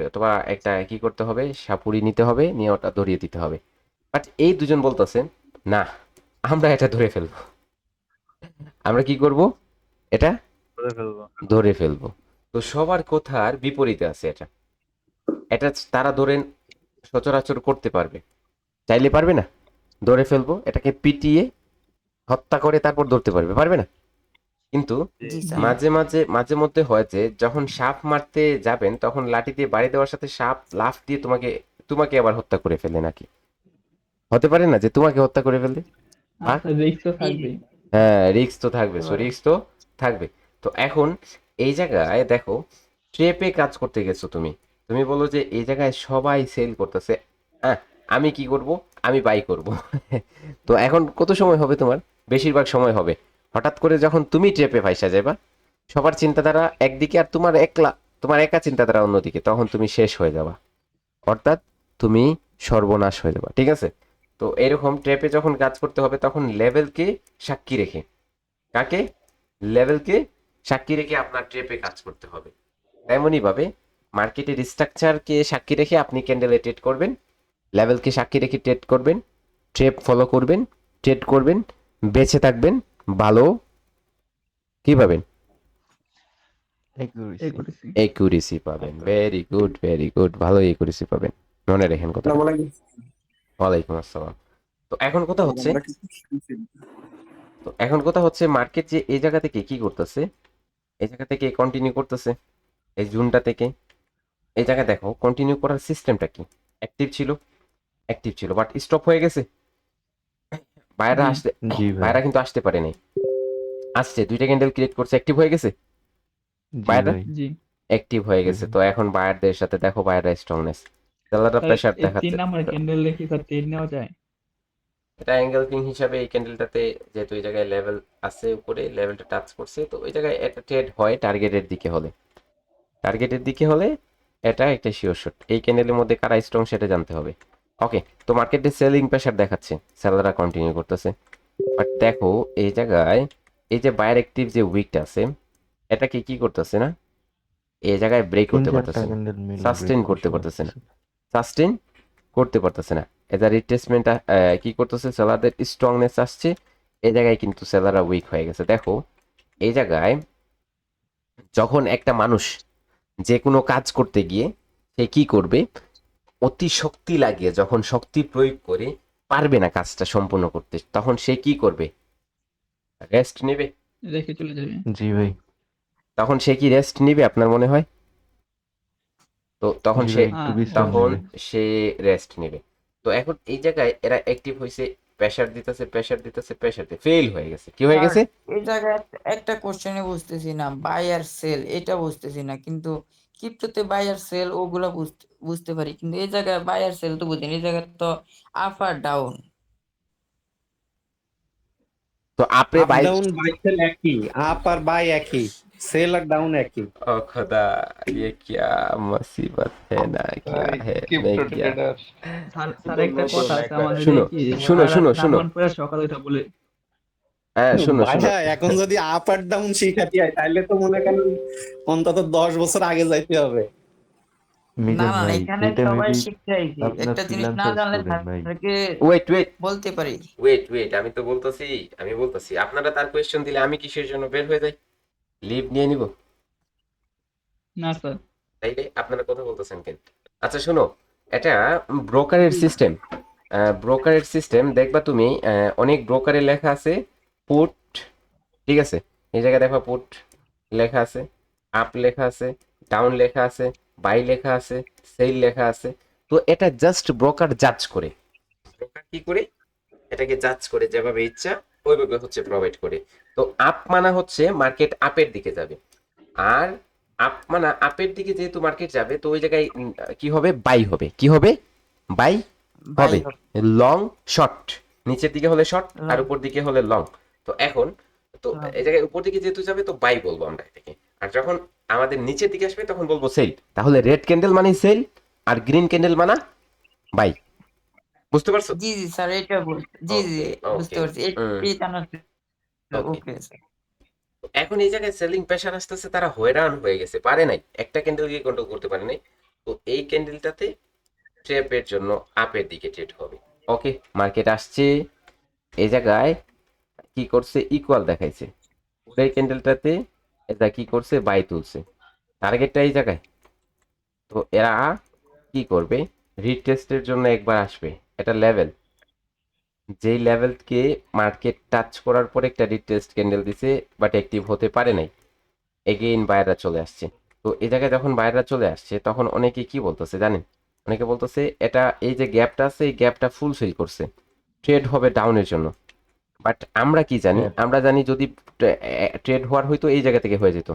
অথবা একটা কি করতে হবে, সাপুরি নিতে হবে, নিয়ে ওটা ধরিয়ে দিতে হবে। বাট এই দুজন বলতেছে না, আমরা এটা ধরে ফেলবো। আমরা কি করব, এটা ধরে ফেলবো। তো সবার কথার বিপরীতে আছে এটা। এটা তারা ধরেন সচরাচর করতে পারবে, চাইলে পারবে না, ধরে ফেলবো, এটাকে পিটিয়ে হত্যা করে তারপর ধরতে পারবে, পারবে না? কিন্তু জি স্যার। মাঝে মধ্যে হয় যে যখন সাপ মারতে যাবেন তখন লাঠি দিয়ে বাড়ি দেওয়ার সাথে সাপ লাফ দিয়ে তোমাকে আবার হত্যা করে ফেলে নাকি? হতে পারে না যে তোমাকে হত্যা করে ফেলবে? আর আচ্ছা, রিস্ক তো থাকবেই। হ্যাঁ, রিস্ক তো থাকবে, হতে পারে। রিস্ক তো থাকবে। তো এখন এই জায়গায় দেখো, ট্রেপে কাজ করতে গেছো তুমি, তুমি বলো যে এই জায়গায় সবাই সেল করতেছে, হ্যাঁ, আমি কি করব, আমি বাই করব। তো এখন কত সময় হবে তোমার? বেশিরভাগ সময় হবে হঠাৎ করে যখন তুমি ট্রেপে ফাইসা যাবা, সবার চিন্তাধারা একদিকে আর তোমার একা চিন্তাধারা অন্যদিকে, তখন তুমি শেষ হয়ে যাবা, অর্থাৎ তুমি সর্বনাশ হয়ে যাবা, ঠিক আছে? তো এরকম ট্র্যাপে যখন কাজ করতে হবে তখন লেভেলকে সাক্ষী রেখে, কাকে? লেভেলকে সাক্ষী রেখে আপনার ট্র্যাপে কাজ করতে হবে। তেমনই ভাবে মার্কেটের স্ট্রাকচারকে সাক্ষী রেখে আপনি ক্যান্ডেলে ট্রেড করবেন, লেভেলকে সাক্ষী রেখে ট্রেড করবেন, ট্রেপ ফলো করবেন, ট্রেড করবেন, বেঁচে থাকবেন, ভালো কি পাবেন? Accuracy. একুরেসি। একুরেসি পাবেন। ভেরি গুড, ভালো একুরেসি পাবেন, মনে রাখেন কথা। ওয়ালাইকুম আসসালাম। তো এখন কথা হচ্ছে মার্কেট যে এই জায়গা থেকে কি করতেছে, এই জায়গা থেকে কন্টিনিউ করতেছে, এই জুনটা থেকে এই জায়গায় দেখো কন্টিনিউ করার সিস্টেমটা কি? অ্যাক্টিভ ছিল বাট স্টপ হয়ে গেছে। জি। জি ভাই। বাইরা কিন্তু আসতে পারে নাই, আসছে, দুইটা ক্যান্ডেল ক্রিয়েট করছে, অ্যাক্টিভ হয়ে গেছে, জি বাইরা ভাই। জি। অ্যাক্টিভ হয়ে গেছে। তো এখন বায়ারদের সাথে দেখো, বায়াররা স্ট্রংনেস, সেলাররা স্যার, প্রেসার এই 3 দেখাচ্ছে। নাম্বার ক্যান্ডেল দেখি স্যার ট্রেড নেওয়া যায়? এটা অ্যাঙ্গেল কিং হিসাবে এই ক্যান্ডেলটাতে, যেহেতু এই জায়গায় লেভেল আছে, উপরে লেভেলটা টাচ করছে, তো ওই জায়গায় একটা ট্রেড হয় টার্গেটের দিকে হলে এটা একটা শিওর শট। এই ক্যান্ডেলের মধ্যে কারা স্ট্রং সেটা জানতে হবে। ওকে, তো মার্কেটে সেলিং প্রেসার দেখাচ্ছে, সেলাররা কন্টিনিউ করতেছে, বাট দেখো এই জায়গায় এই যে বায়ার অ্যাক্টিভ যে উইকটা আছে, এটাকে কি করতেছে না, এই জায়গায় ব্রেক করতে 3-4টা পারতেছে না, ক্যান্ডেল মিলে সাস্টেন ব্রেক করতে পারতেছে না, সাস্টেন করতে পারতেছে না। এদের রিট্রেসমেন্ট কি করতেছে, সেলারদের স্ট্রংনেস আসছে, এই জায়গায় কিন্তু সেলাররা উইক হয়ে গেছে। দেখো এই জায়গায় যখন একটা মানুষ যে কোনো কাজ করতে গিয়ে সে কি করবে, অতি শক্তি লাগিয়ে যখন শক্তি প্রয়োগ করে পারবে না কাজটা সম্পূর্ণ করতে, তখন সে কি করবে, রেস্ট নেবে। রেখে চলে যাবে। জি ভাই। তখন সে কি রেস্ট নেবে আপনার মনে হয়? তো তখন জি সে ভাই, একটু হ্যাঁ, বিশ্রাম তখন নেবে। সে রেস্ট নেবে। তো এখন এই জায়গায় এরা অ্যাক্টিভ হয়েছে, প্রেসার দিতেছে, ফেল হয়ে গেছে, কি হয়ে স্যার, গেছে? এই জায়গায় একটা কোশ্চেনে বুঝতেছি না, বাই আর সেল এটা বুঝতেছি না, কিন্তু ক্রিপ্টোতে বাই আর সেল ওগুলা বুঝতে পারি, কিন্তু এই জায়গায় বাই আর সেল তো বুঝিনি, এই জায়গায় তো আপ আর ডাউন। তো আপনি up buy, down buy sell একই, আপ আর বাই একই, সেল আর ডাউন একই। ও খোদা, ये क्या मुसीबत है ना, क्या है मैं क्या। স্যার, একটা কথা আছে আমাদের, শুনো কি শুনো শুনো রাত শুনো, নামান পরে সকালে উঠা বলে। হ্যাঁ শুনো শুনো, ভাইয়া এখন যদি আপ আর ডাউন শিখাতে হয় তাহলে তো মনে করেন অন্তত 10 বছর আগে যাইতে হবে। না মিজান না, ভাই, এখানে এটা সবাই মেবি শিখতে আইছি, আপনার একটা জিনিস না ফ্রিল্যান্সার জানলে স্টুডেন্ট ভাই। তাদেরকে ওয়েট বলতে পারি। আমি তো বলতেছি আপনারা তার কোয়েশ্চেন দিলে আমি কিসের জন্য বের হয়ে যাই, লিভ নিয়ে নিব? না স্যার। তাইলে আপনারা কথা বলতেছেন কেন? আচ্ছা শোনো, এটা ব্রোকারের সিস্টেম দেখবা তুমি, অনেক ব্রোকারে লেখা আছে পুট, ঠিক আছে? এই জায়গায় দেখো পুট লেখা আছে, আপ লেখা আছে, ডাউন লেখা আছে, বাই লেখা আছে, সেল লেখা আছে। তো এটা জাস্ট ব্রোকার জাজ করে, ব্রোকার কি করে এটাকে জাজ করে, যেভাবে ইচ্ছা ওইভাবে হচ্ছে প্রোভাইড করে। তো আপ মানা হচ্ছে মার্কেট আপের দিকে যাবে, আর আপ মানে আপের দিকে যেহেতু মার্কেট যাবে, তো ওই জায়গায় কি হবে, বাই হবে, কি হবে, বাই বাই হবে, লং শর্ট, নিচের দিকে হলে শর্ট আর উপর দিকে হলে লং। তো এখন তো এই জায়গায় উপর দিকে যেহেতু যাবে তো বাই বলবো আমরা এটাকে, আর যখন আমাদের নিচের দিকে আসবে তখন বলবো সেল। তাহলে রেড ক্যান্ডেল মানে সেল আর গ্রিন ক্যান্ডেল মানে বাই, বুঝতে পারছো? জি জি স্যার, এটা জি জি বুঝতে ওকে পারছি, এই জানার। ওকে। Okay sir. এখন এই জায়গায় সেলিং প্রেশার আসতেছে, তারা হয়রান হয়ে গেছে, পারে নাই, একটা ক্যান্ডেলকে কন্ট্রোল করতে পারে নাই। তো এই ক্যান্ডেলটাতে ট্র্যাপের জন্য আপের দিকে ট্রেড হবে। ওকে, মার্কেট আসছে, এই জায়গায় কি করছে, ইকুয়াল দেখাইছে, এই ক্যান্ডেলটাতে এটা কি করছে, বাই তুলছে, টার্গেটটা এই জায়গায়। তো এরা কি করবে, রিটেস্টের জন্য একবার আসবে, এটা লেভেল, যেই লেভেলকে মার্কেট টাচ করার পরে একটা রিটেস্ট ক্যান্ডেল দিছে বাট অ্যাক্টিভ হতে পারে নাই, এগেইন বায়াররা চলে আসছে। তো এই জায়গায় যখন বায়াররা চলে আসছে তখন অনেকে কি বলতেছে জানেন, অনেকে বলতেছে এটা এই যে গ্যাপটা আছে এই গ্যাপটা ফুল ফিল করছে, ট্রেড হবে ডাউনের জন্য। বাট আমরা কি জানি, হ্যাঁ। আমরা জানি যদি ট্রেড হওয়ার হয়তো এই জায়গা থেকে হয়ে যেত,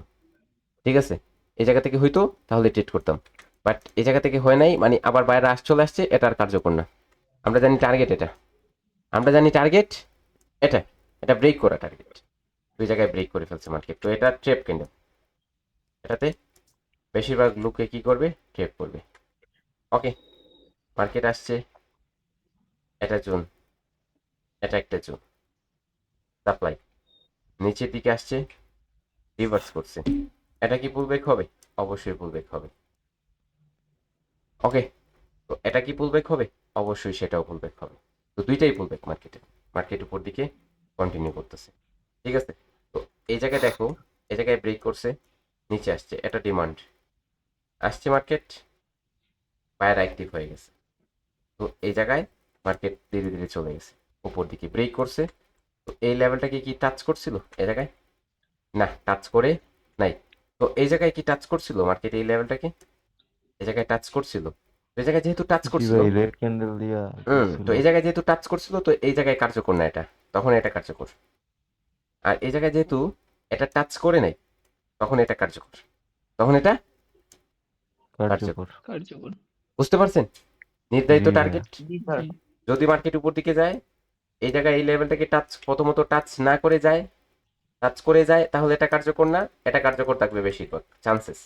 ঠিক আছে, এই জায়গা থেকে হয়তো তাহলে ট্রেড করতাম। বাট এই জায়গা থেকে হয় নাই, মানে আবার বাইরে চলে আসছে, এটা আর কার্যকর না। আমরা জানি টার্গেট এটা, আমরা জানি টার্গেট এটা, এটা ব্রেক করা টার্গেট, দুই জায়গায় ব্রেক করে ফেলছে মার্কেট। তো এটা ট্রেপ ক্যান্ডেল, এটাতে বেশিরভাগ লোকে কি করবে, ট্রেপ করবে। ওকে, মার্কেট আসছে, এটা জোন, এটা একটা জোন, সাপ্লাই নিচের দিকে আসছে, রিভার্স করছে, এটা কি পুলব্যাক হবে? অবশ্যই পুলব্যাক হবে। ওকে, তো এটা কি পুলব্যাক হবে? অবশ্যই সেটাও পুলব্যাক হবে। তো দুইটাই পুলব্যাক মার্কেটে, মার্কেট উপর দিকে কন্টিনিউ করতেছে, ঠিক আছে। তো এই জায়গায় দেখো, এই জায়গায় ব্রেক করছে, নিচে আসছে, এটা ডিমান্ড আসছে, মার্কেট বায়ার অ্যাক্টিভ হয়ে গেছে। তো এই জায়গায় মার্কেট ধীরে ধীরে চলে গেছে, উপর দিকে ব্রেক করছে। তো এই লেভেলটাকে কি টাচ করছিল এই জায়গায়? না, টাচ করে নাই। তো এই জায়গায় কি টাচ করছিল মার্কেট এই লেভেলটাকে? এই জায়গায় টাচ করছিল, এই জায়গায় যেহেতু টাচ জি করছিল, ভাই, রেড ক্যান্ডেল দিয়া তো এই জায়গায় যেহেতু টাচ করছিল, তো এই জায়গায় কার্যকর না এটা, তখন এটা কার্যকর। আর এই জায়গায় যেহেতু এটা টাচ করে নাই, তখন এটা কার্যকর, তখন এটা কার্যকর। কার্যকর। বুঝতে পারছেন নির্ধারিত জি ভাইয়া। টার্গেট? যদি মার্কেট উপর দিকে যায়, এই জায়গায় এই লেভেলটাকে টাচ, প্রথমত টাচ না করে যায়, টাচ করে যায়, তাহলে এটা কার্যকর না, এটা কার্যকর থাকবে বেশিরভাগ চান্সেস।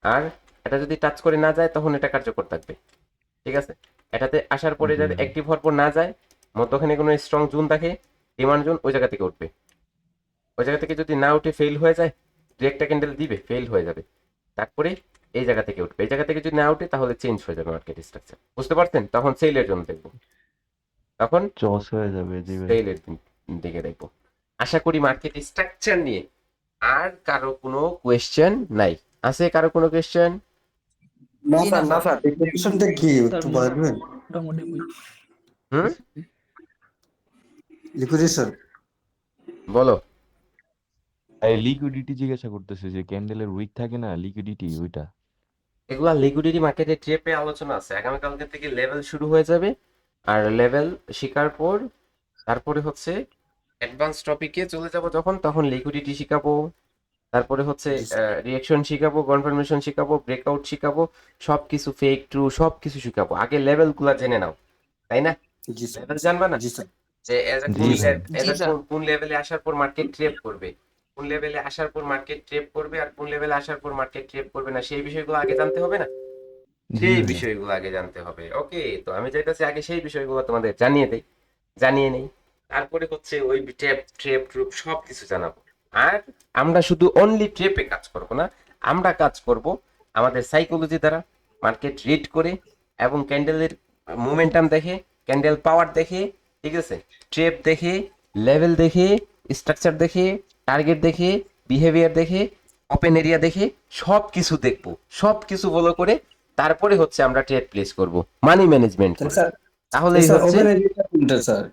আর এটা যদি টাচ করে না যায়, তখন এটা কার্যকর থাকবে, ঠিক আছে। এটাতে আসার পরে জি যদি ভাই। অ্যাক্টিভ হওয়ার পর না যায়, মধ্যখানে কোনো স্ট্রং জোন থাকে, ডিমান্ড জোন, ওই জায়গা থেকে উঠবে। ওই জায়গা থেকে যদি না উঠে ফেল হয়ে যায়, দু একটা ক্যান্ডেল দিবে, ফেল হয়ে যাবে, তারপরে এই জায়গা থেকে উঠবে। এই জায়গা থেকে যদি না উঠে, তাহলে চেঞ্জ হয়ে যাবে মার্কেট স্ট্রাকচার, বুঝতে পারছেন? তখন সেলের জন্য দেখবো, তখন চস হয়ে যাবে। জি ভাই। সেলের দিকে দেখবো। আশা করি মার্কেট স্ট্রাকচার নিয়ে আর কারো কোনো কোয়েশ্চেন নাই? আছে কারো কোনো কোয়েশ্চেন? না জি স্যার, না না স্যার। স্যার, ডেফিনেশনটা কি একটু বলবেন? মোটামুটি হুম, লিকুইডেশন। বলো। এই লিকুইডিটি জিজ্ঞাসা করতেছে, যে ক্যান্ডেলের উইক থাকে না লিকুইডিটি, ওইটা। এগুলা লিকুইডিটি মার্কেটে ট্রেপে আলোচনা আছে, আগামীকালকে থেকে লেভেল শুরু হয়ে যাবে। আর লেভেল শিকার পর তারপরে হচ্ছে অ্যাডভান্স টপিকে চলে যাব, যখন তখন লিকুইডিটি শিখাবো, তারপরে হচ্ছে জি স্যার। রিঅ্যাকশন শিখাবো, কনফার্মেশন শিখাবো, ব্রেকআউট শিখাবো, সবকিছু ফেক ট্রু সবকিছু শিখাবো। আগে লেভেলগুলা জেনে নাও, তাই না? জি স্যার। লেভেল জানবা না, জি স্যার। যে এজ জি কোন ভাই। জি স্যার। কোন লেভেলে আসার পর মার্কেট ট্রেপ করবে, কোন লেভেলে আসার পর মার্কেট ট্রেপ করবে, আর কোন লেভেলে আসার পর মার্কেট ট্রেপ করবে না, সেই বিষয়গুলো আগে জানতে হবে না? জি সেই ভাইয়া। বিষয়গুলো আগে জানতে হবে। ওকে, তো আমি চাইতেছি আগে সেই বিষয়গুলো তোমাদের জানিয়ে দেই, জানিয়ে নেই, তারপরে হচ্ছে ওই ট্রেপ ট্রেপ ট্রুপ সব কিছু জানাবো। আর আমরা শুধু অনলি ট্রেপে কাজ করব না, আমরা কাজ করব আমাদের সাইকোলজি দ্বারা, মার্কেট রিড করে এবং ক্যান্ডেলের মোমেন্টাম দেখে, ক্যান্ডেল পাওয়ার দেখে, ঠিক আছে, ট্রেপ দেখে, লেভেল দেখে, স্ট্রাকচার দেখে, টার্গেট দেখে, বিহেভিয়ার দেখে, ওপেন এরিয়া দেখে, সব কিছু দেখবো, সব কিছু ফলো করে তারপরে হচ্ছে আমরা ট্রেড প্লেস করব, মানি ম্যানেজমেন্ট করব। স্যার, তাহলেই স্যার হচ্ছে ওপেন এরিয়াটা কোনটা স্যার?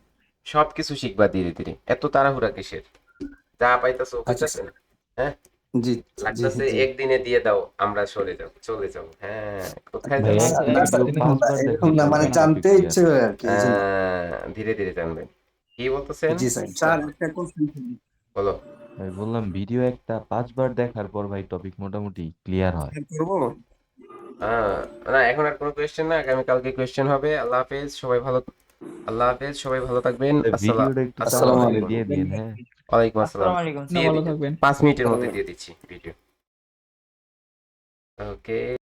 সবকিছু শিখবা ধীরে ধীরে, এত তাড়াহুড়া কিসের? যা পাইতাছো আচ্ছা হইতাছে না, হ্যাঁ, জি জি লাগতাছে জি। একদিনে দিয়ে দাও, আমরা চলে যাব, হ্যাঁ, কোথায় ভাই, যাবো? একটা না স্যার, ভিডিও 5 বার এরকম দেখাইলে না, মানে হবে না জানতে টপিক ইচ্ছে হয় আর কি, এই জন্য। ধীরে ধীরে জানবেন। কি বলতেছেন? জি স্যার। স্যার একটা কোশ্চেন বলো। ভাই, বললাম ভিডিও একটা 5 বার দেখার পর ভাই টপিক মোটামুটি ক্লিয়ার হয়। করবো। আহ, না, এখন আর কোনো কোয়েশ্চেন না, আগামীকালকে কোয়েশ্চেন হবে। আল্লাহ হাফেজ, সবাই ভালো, আল্লাহ হাফেজ, সবাই ভালো থাকবেন। ভিডিওটা একটু আসসালামু তাড়াতাড়ি আলাইকুম। দিয়ে দিন, হ্যাঁ। ওয়ালাইকুম আসসালাম। আসসালামু আলাইকুম। না, ভালো থাকবেন। 5 মিনিটের মধ্যে দিয়ে দিচ্ছি ভিডিও। ওকে।